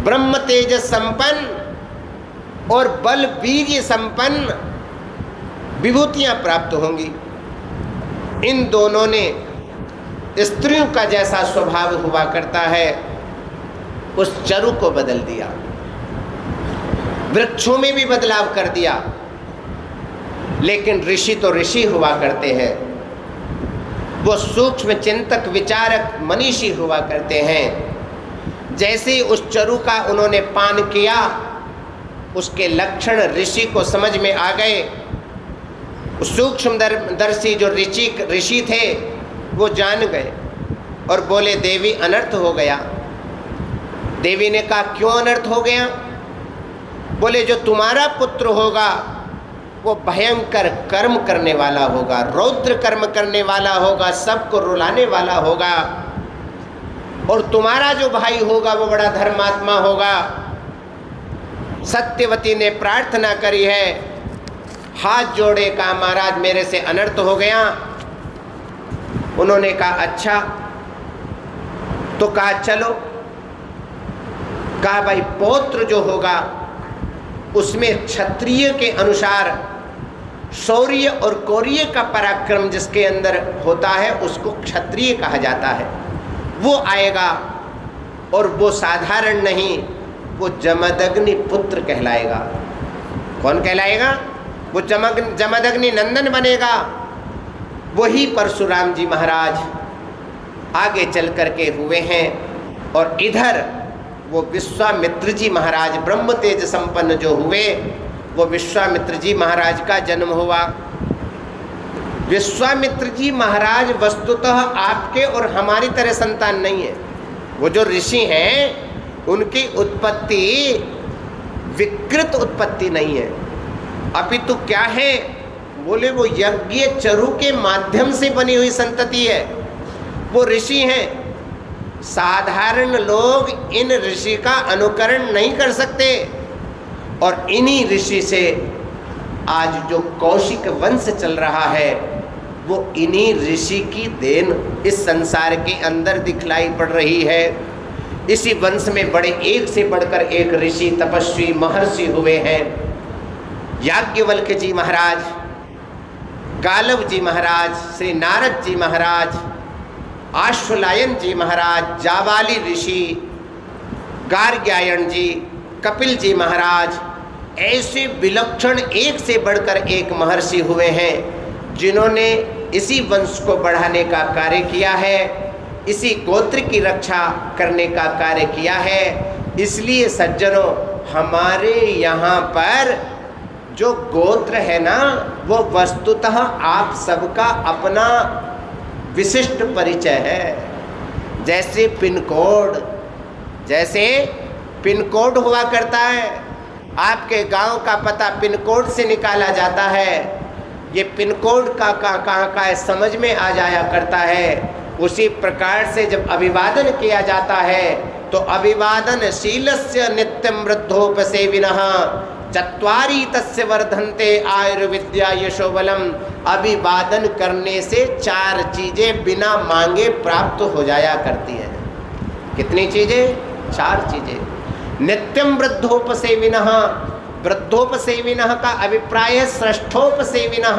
ब्रह्म तेज संपन्न और बल वीर्य संपन्न विभूतियां प्राप्त होंगी। इन दोनों ने स्त्रियों का जैसा स्वभाव हुआ करता है उस चरु को बदल दिया, वृक्षों में भी बदलाव कर दिया। लेकिन ऋषि तो ऋषि हुआ करते हैं, वो सूक्ष्म चिंतक विचारक मनीषी हुआ करते हैं। जैसे ही उस चरु का उन्होंने पान किया, उसके लक्षण ऋषि को समझ में आ गए। सूक्ष्मदर्शी जो ऋषि थे वो जान गए और बोले देवी अनर्थ हो गया। देवी ने कहा क्यों अनर्थ हो गया? बोले जो तुम्हारा पुत्र होगा वो भयंकर कर्म करने वाला होगा, रौद्र कर्म करने वाला होगा, सबको रुलाने वाला होगा। और तुम्हारा जो भाई होगा वो बड़ा धर्मात्मा होगा। सत्यवती ने प्रार्थना करी है, हाथ जोड़े, कहा महाराज मेरे से अनर्थ हो गया। उन्होंने कहा अच्छा, तो कहा चलो। कहा भाई पौत्र जो होगा उसमें क्षत्रिय के अनुसार शौर्य और कौर्य का पराक्रम जिसके अंदर होता है उसको क्षत्रिय कहा जाता है, वो आएगा। और वो साधारण नहीं, वो जमदग्नि पुत्र कहलाएगा। कौन कहलाएगा? वो जमदग्नि नंदन बनेगा। वही परशुराम जी महाराज आगे चल करके हुए हैं। और इधर वो विश्वामित्र जी महाराज ब्रह्म तेज संपन्न जो हुए, वो विश्वामित्र जी महाराज का जन्म हुआ। विश्वामित्र जी महाराज वस्तुतः आपके और हमारी तरह संतान नहीं है। वो जो ऋषि हैं उनकी उत्पत्ति विकृत उत्पत्ति नहीं है, अपितु क्या है? बोले वो यज्ञ चरु के माध्यम से बनी हुई संतति है। वो ऋषि हैं। साधारण लोग इन ऋषि का अनुकरण नहीं कर सकते। और इन्हीं ऋषि से आज जो कौशिक वंश चल रहा है वो इन्हीं ऋषि की देन इस संसार के अंदर दिखलाई पड़ रही है। इसी वंश में बड़े एक से बढ़कर एक ऋषि तपस्वी महर्षि हुए हैं। याज्ञवल्क्य जी महाराज, गालव जी महाराज, श्री नारद जी महाराज, आश्वलायन जी महाराज, जाबाली ऋषि, गार्ग्यायन जी, कपिल जी महाराज, ऐसे विलक्षण एक से बढ़कर एक महर्षि हुए हैं जिन्होंने इसी वंश को बढ़ाने का कार्य किया है, इसी गोत्र की रक्षा करने का कार्य किया है। इसलिए सज्जनों, हमारे यहाँ पर जो गोत्र है ना वो वस्तुतः आप सबका अपना विशिष्ट परिचय है। जैसे पिन कोड हुआ करता है, आपके गांव का पता पिन कोड से निकाला जाता है। ये पिन कोड का कहाँ का है समझ में आ जाया करता है। उसी प्रकार से जब अभिवादन किया जाता है तो अभिवादन शीलस्य नित्यं वृद्धोपसेविनः चत्वारि तस्य वर्धन्ते आयुर्विद्या यशोबलम। अभिवादन करने से 4 चीजें बिना मांगे प्राप्त हो जाया करती हैं। कितनी चीजें? 4 चीजें। नित्यं वृद्धोपसेविनः, वृद्धोपसेविनः का अभिप्राय है श्रेष्ठोपसेविनः।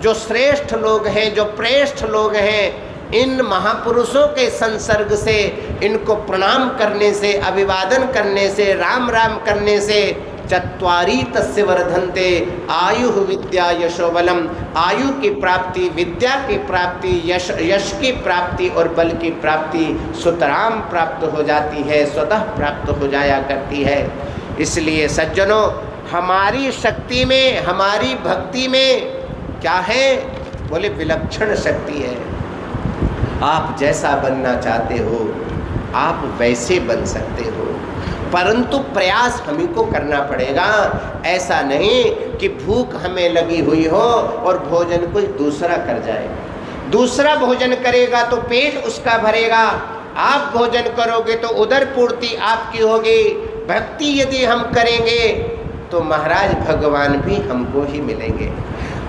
जो श्रेष्ठ लोग हैं, जो प्रेष्ठ लोग हैं, इन महापुरुषों के संसर्ग से, इनको प्रणाम करने से, अभिवादन करने से, राम राम करने से चत्वारि तस्य वर्धन्ते आयु विद्या यशोबलम। आयु की प्राप्ति, विद्या की प्राप्ति, यश की प्राप्ति और बल की प्राप्ति सुतराम प्राप्त हो जाती है, स्वतः प्राप्त हो जाया करती है। इसलिए सज्जनों, हमारी शक्ति में, हमारी भक्ति में क्या है? बोले विलक्षण शक्ति है। आप जैसा बनना चाहते हो आप वैसे बन सकते हो, परंतु प्रयास हमें को करना पड़ेगा। ऐसा नहीं कि भूख हमें लगी हुई हो और भोजन कोई दूसरा कर जाए। दूसरा भोजन करेगा तो पेट उसका भरेगा, आप भोजन करोगे तो उदर पूर्ति आपकी होगी। भक्ति यदि हम करेंगे तो महाराज भगवान भी हमको ही मिलेंगे,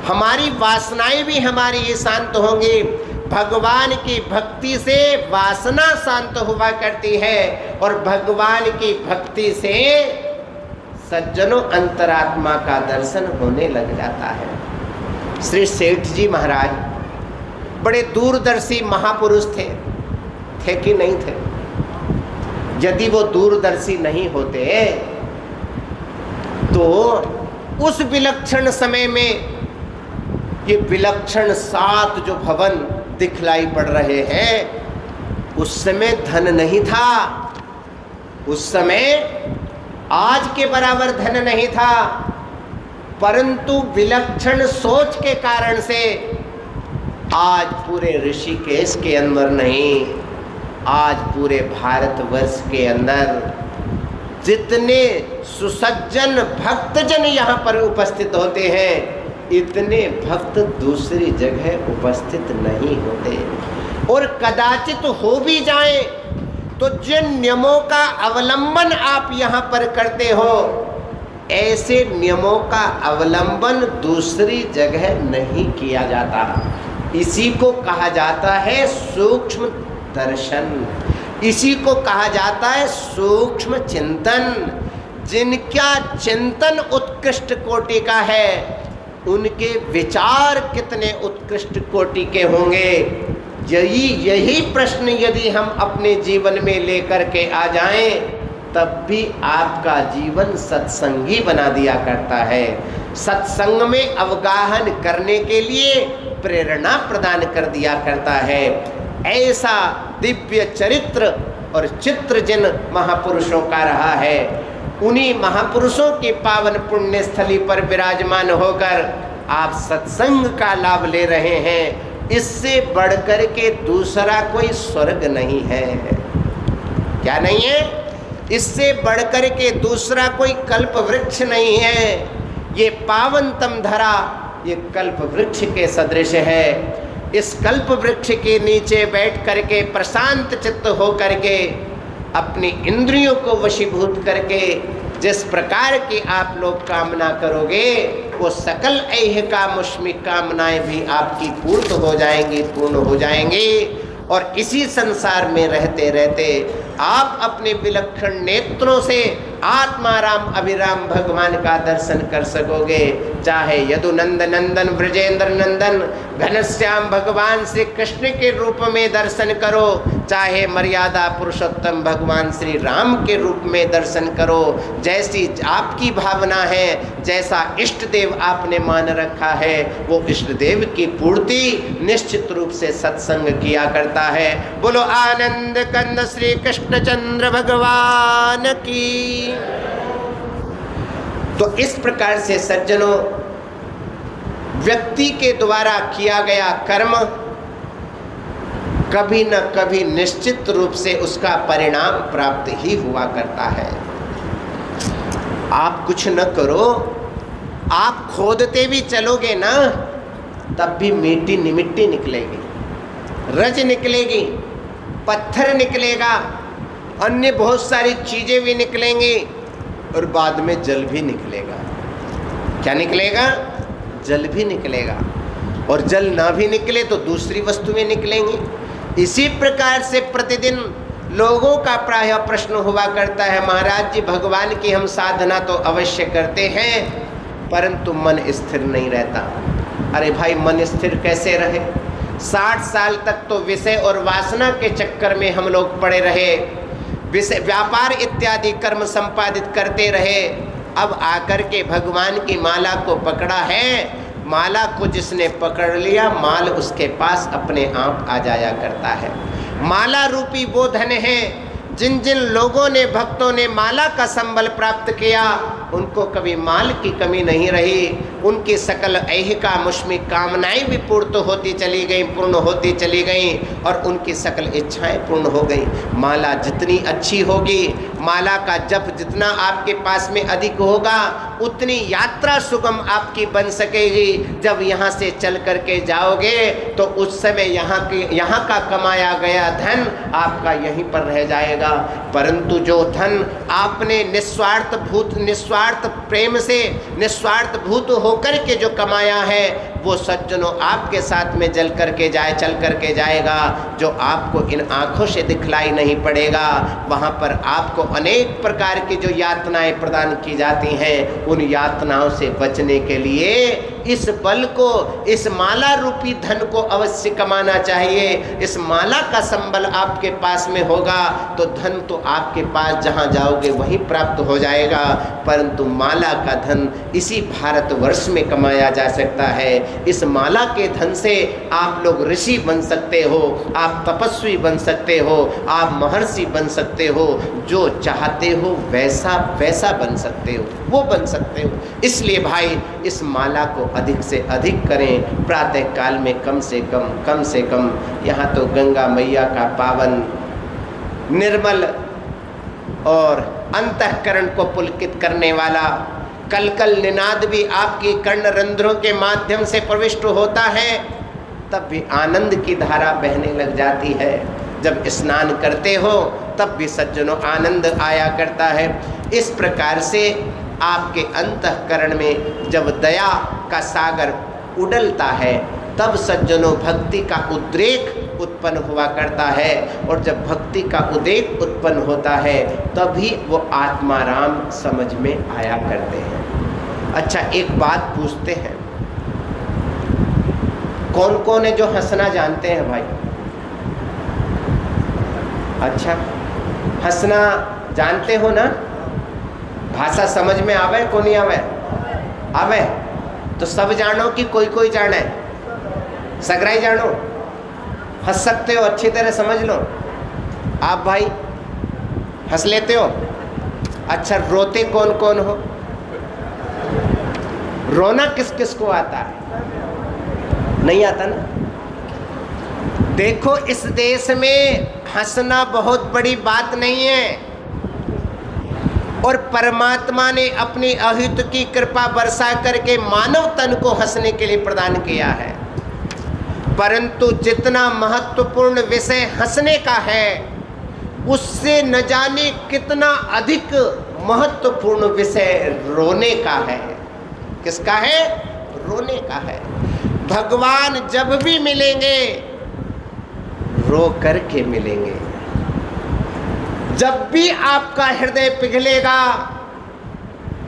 हमारी वासनाएं भी हमारी ये शांत होंगी। भगवान की भक्ति से वासना शांत हुआ करती है और भगवान की भक्ति से सज्जनों अंतरात्मा का दर्शन होने लग जाता है। श्री सेठ जी महाराज बड़े दूरदर्शी महापुरुष थे कि नहीं थे? यदि वो दूरदर्शी नहीं होते तो उस विलक्षण समय में ये विलक्षण 7 जो भवन दिखलाई पड़ रहे हैं, उस समय धन नहीं था, उस समय आज के बराबर धन नहीं था, परंतु विलक्षण सोच के कारण से आज पूरे ऋषिकेश के अंदर नहीं, आज पूरे भारतवर्ष के अंदर जितने सुसज्जन भक्तजन यहाँ पर उपस्थित होते हैं, इतने भक्त दूसरी जगह उपस्थित नहीं होते। और कदाचित हो भी जाए तो जिन नियमों का अवलंबन आप यहाँ पर करते हो, ऐसे नियमों का अवलंबन दूसरी जगह नहीं किया जाता। इसी को कहा जाता है सूक्ष्म दर्शन, इसी को कहा जाता है सूक्ष्म चिंतन। जिनका चिंतन उत्कृष्ट कोटि का है, उनके विचार कितने उत्कृष्ट कोटि के होंगे। यही प्रश्न यदि हम अपने जीवन में लेकर के आ जाएं, तब भी आपका जीवन सत्संगी बना दिया करता है। सत्संग में अवगाहन करने के लिए प्रेरणा प्रदान कर दिया करता है। ऐसा दिव्य चरित्र और चित्र जिन महापुरुषों का रहा है, उन्हीं महापुरुषों की पावन पुण्य स्थली पर विराजमान होकर आप सत्संग का लाभ ले रहे हैं। इससे बढ़कर के दूसरा कोई स्वर्ग नहीं है। क्या नहीं है? इससे बढ़कर के दूसरा कोई कल्प वृक्ष नहीं है। ये पावनतम धरा ये कल्प वृक्ष के सदृश है। इस कल्प वृक्ष के नीचे बैठ करके प्रशांत चित्त हो करके अपनी इंद्रियों को वशीभूत करके जिस प्रकार की आप लोग कामना करोगे, वो सकल ऐहिका मुष्मिक कामनाएं भी आपकी पूर्ण हो जाएंगी। और इसी संसार में रहते रहते आप अपने विलक्षण नेत्रों से आत्माराम अभिराम भगवान का दर्शन कर सकोगे। चाहे यदुनंद नंदन ब्रजेंद्र नंदन घनश्याम भगवान श्री कृष्ण के रूप में दर्शन करो, चाहे मर्यादा पुरुषोत्तम भगवान श्री राम के रूप में दर्शन करो। जैसी आपकी भावना है, जैसा इष्ट देव आपने मान रखा है, वो इष्ट देव की पूर्ति निश्चित रूप से सत्संग किया करता है। बोलो आनंद कंद श्री कृष्णचंद्र भगवान की। तो इस प्रकार से सज्जनों, व्यक्ति के द्वारा किया गया कर्म कभी न कभी निश्चित रूप से उसका परिणाम प्राप्त ही हुआ करता है। आप कुछ न करो, आप खोदते भी चलोगे ना, तब भी मिट्टी निकलेगी, रज निकलेगी, पत्थर निकलेगा, अन्य बहुत सारी चीजें भी निकलेंगी और बाद में जल भी निकलेगा। क्या निकलेगा? जल भी निकलेगा। और जल ना भी निकले तो दूसरी वस्तुएं निकलेंगी। इसी प्रकार से प्रतिदिन लोगों का प्रायः प्रश्न हुआ करता है, महाराज जी भगवान की हम साधना तो अवश्य करते हैं, परंतु मन स्थिर नहीं रहता। अरे भाई, मन स्थिर कैसे रहे? 60 साल तक तो विषय और वासना के चक्कर में हम लोग पड़े रहे, विषय व्यापार इत्यादि कर्म संपादित करते रहे। अब आकर के भगवान की माला को पकड़ा है, माला को जिसने पकड़ लिया, माल उसके पास अपने आप आ जाया करता है। माला रूपी वो धन है। जिन जिन लोगों ने, भक्तों ने माला का संबल प्राप्त किया, उनको कभी माल की कमी नहीं रही। उनकी सकल ऐहिका मुष्मिक कामनाएं भी पूर्ण होती चली गईं और उनकी सकल इच्छाएं पूर्ण हो गईं। माला जितनी अच्छी होगी, माला का जप जितना आपके पास में अधिक होगा उतनी यात्रा सुगम आपकी बन सकेगी। जब यहाँ से चल करके जाओगे तो उस समय यहाँ का कमाया गया धन आपका यहीं पर रह जाएगा। परंतु जो धन आपने निस्वार्थ प्रेम से निस्वार्थ भूत होकर के जो कमाया है वो सज्जनों आपके साथ में चल करके जाएगा। जो आपको इन आँखों से दिखलाई नहीं पड़ेगा, वहाँ पर आपको अनेक प्रकार की जो यातनाएं प्रदान की जाती हैं, उन यातनाओं से बचने के लिए इस बल को, इस माला रूपी धन को अवश्य कमाना चाहिए। इस माला का संबल आपके पास में होगा तो धन तो आपके पास जहाँ जाओगे वहीं प्राप्त हो जाएगा। परंतु माला का धन इसी भारतवर्ष में कमाया जा सकता है। इस माला के धन से आप लोग ऋषि बन सकते हो, आप तपस्वी बन सकते हो, आप महर्षि बन सकते हो, जो चाहते हो वैसा वैसा बन सकते हो, वो बन सकते हो। इसलिए भाई इस माला को अधिक से अधिक करें। प्रातः काल में कम से कम यहाँ तो गंगा मैया का पावन निर्मल और अंतःकरण को पुलकित करने वाला कलकल निनाद भी आपकी कर्ण रंध्रों के माध्यम से प्रविष्ट होता है, तब भी आनंद की धारा बहने लग जाती है। जब स्नान करते हो तब भी सज्जनों आनंद आया करता है। इस प्रकार से आपके अंतःकरण में जब दया का सागर उड़लता है तब सज्जनों भक्ति का उद्रेक उत्पन्न हुआ करता है। और जब भक्ति का उद्रेक उत्पन्न होता है तभी वो आत्माराम समझ में आया करते हैं। अच्छा, एक बात पूछते हैं, कौन कौन है जो हंसना जानते हैं भाई? अच्छा, हंसना जानते हो ना? भाषा समझ में आवे को नहीं आवे? आवे तो सब जानो कि कोई कोई जाने? सगराई जानो? हंस सकते हो, अच्छी तरह समझ लो। आप भाई हंस लेते हो? अच्छा, रोते कौन कौन हो? रोना किस किस को आता है? नहीं आता ना? देखो, इस देश में हंसना बहुत बड़ी बात नहीं है और परमात्मा ने अपनी अहित की कृपा बरसा करके मानव तन को हंसने के लिए प्रदान किया है। परंतु जितना महत्वपूर्ण विषय हंसने का है उससे न जाने कितना अधिक महत्वपूर्ण विषय रोने का है। किसका है? रोने का है। भगवान जब भी मिलेंगे रो करके मिलेंगे। जब भी आपका हृदय पिघलेगा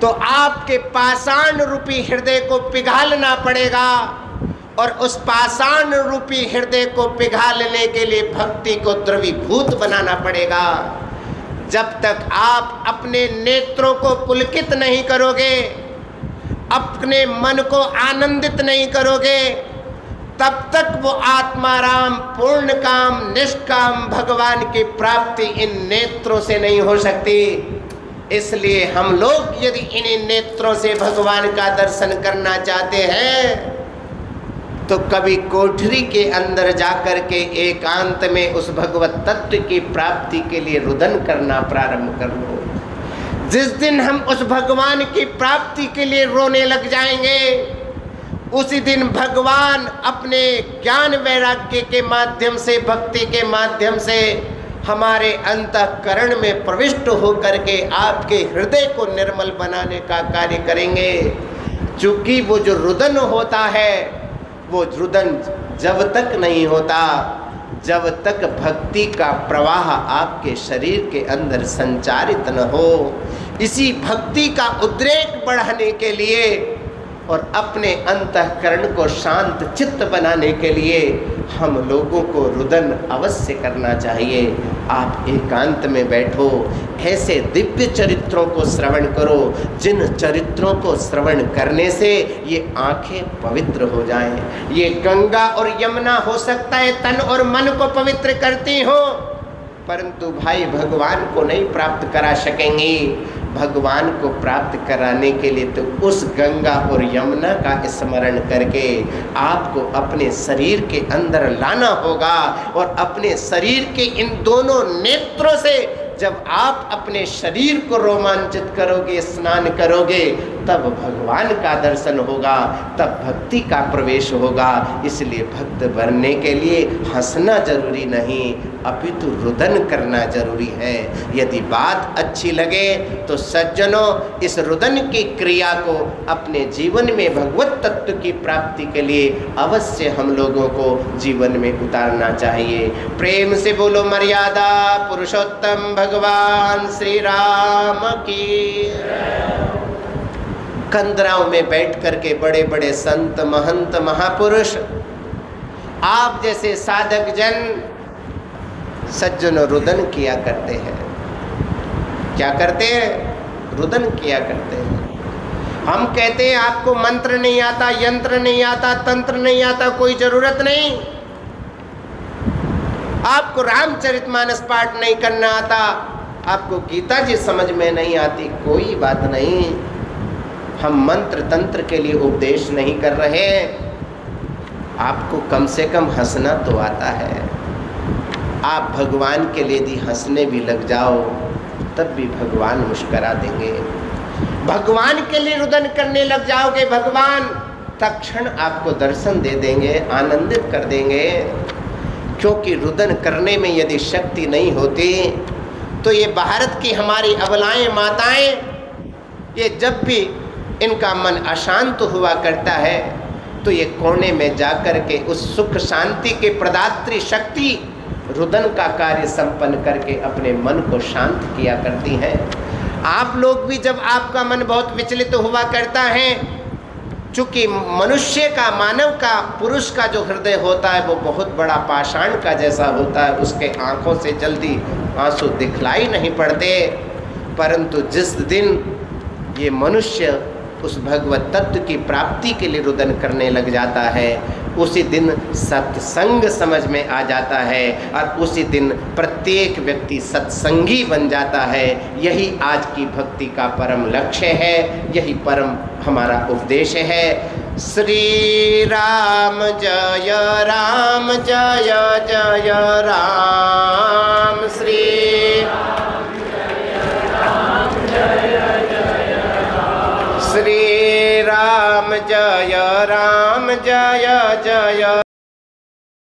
तो आपके पाषाण रूपी हृदय को पिघालना पड़ेगा और उस पाषाण रूपी हृदय को पिघालने के लिए भक्ति को द्रवीभूत बनाना पड़ेगा। जब तक आप अपने नेत्रों को पुलकित नहीं करोगे, अपने मन को आनंदित नहीं करोगे, तब तक वो आत्माराम पूर्ण काम निष्काम भगवान की प्राप्ति इन नेत्रों से नहीं हो सकती। इसलिए हम लोग यदि इन नेत्रों से भगवान का दर्शन करना चाहते हैं तो कभी कोठरी के अंदर जाकर के एकांत में उस भगवत तत्व की प्राप्ति के लिए रुदन करना प्रारंभ कर लो। जिस दिन हम उस भगवान की प्राप्ति के लिए रोने लग जाएंगे उसी दिन भगवान अपने ज्ञान वैराग्य के माध्यम से, भक्ति के माध्यम से हमारे अंतःकरण में प्रविष्ट होकर के आपके हृदय को निर्मल बनाने का कार्य करेंगे। चूँकि वो जो रुदन होता है वो रुदन जब तक नहीं होता जब तक भक्ति का प्रवाह आपके शरीर के अंदर संचारित न हो। इसी भक्ति का उद्रेक बढ़ाने के लिए और अपने अंतःकरण को शांत चित्त बनाने के लिए हम लोगों को रुदन अवश्य करना चाहिए। आप एकांत में बैठो, ऐसे दिव्य चरित्रों को श्रवण करो जिन चरित्रों को श्रवण करने से ये आंखें पवित्र हो जाएं। ये गंगा और यमुना हो सकता है तन और मन को पवित्र करती हो, परंतु भाई भगवान को नहीं प्राप्त करा सकेंगी। भगवान को प्राप्त कराने के लिए तो उस गंगा और यमुना का स्मरण करके आपको अपने शरीर के अंदर लाना होगा और अपने शरीर के इन दोनों नेत्रों से जब आप अपने शरीर को रोमांचित करोगे, स्नान करोगे, तब भगवान का दर्शन होगा, तब भक्ति का प्रवेश होगा। इसलिए भक्त बनने के लिए हंसना जरूरी नहीं, अपितु रुदन करना जरूरी है। यदि बात अच्छी लगे तो सज्जनों, इस रुदन की क्रिया को अपने जीवन में भगवत तत्व की प्राप्ति के लिए अवश्य हम लोगों को जीवन में उतारना चाहिए। प्रेम से बोलो मर्यादा पुरुषोत्तम भगवान श्री राम की। कंदराओं में बैठ करके बड़े बड़े संत, महंत, महापुरुष, आप जैसे साधक जन सज्जनों रुदन किया करते हैं। क्या करते हैं? रुदन किया करते हैं। हम कहते हैं आपको मंत्र नहीं आता, यंत्र नहीं आता, तंत्र नहीं आता, कोई जरूरत नहीं। आपको रामचरितमानस पाठ नहीं करना आता, आपको गीता जी समझ में नहीं आती, कोई बात नहीं। हम मंत्र तंत्र के लिए उपदेश नहीं कर रहे, आपको कम से कम हंसना तो आता है। आप भगवान के लिए यदि हंसने भी लग जाओ तब भी भगवान मुस्करा देंगे। भगवान के लिए रुदन करने लग जाओगे, भगवान तत्क्षण आपको दर्शन दे देंगे, आनंदित कर देंगे। क्योंकि रुदन करने में यदि शक्ति नहीं होती तो ये भारत की हमारी अबलाएं माताएं, ये जब भी इनका मन अशांत हुआ करता है तो ये कोने में जाकर के उस सुख शांति के प्रदात्री शक्ति रुदन का कार्य संपन्न करके अपने मन को शांत किया करती हैं। आप लोग भी जब आपका मन बहुत विचलित हुआ करता है, चूँकि मनुष्य का, मानव का, पुरुष का जो हृदय होता है वो बहुत बड़ा पाषाण का जैसा होता है, उसके आँखों से जल्दी आंसू दिखलाई नहीं पड़ते। परंतु जिस दिन ये मनुष्य उस भगवत तत्व की प्राप्ति के लिए रुदन करने लग जाता है, उसी दिन सत्संग समझ में आ जाता है और उसी दिन प्रत्येक व्यक्ति सत्संगी बन जाता है। यही आज की भक्ति का परम लक्ष्य है, यही परम हमारा उपदेश है। श्री राम जय राम, जय जय राम।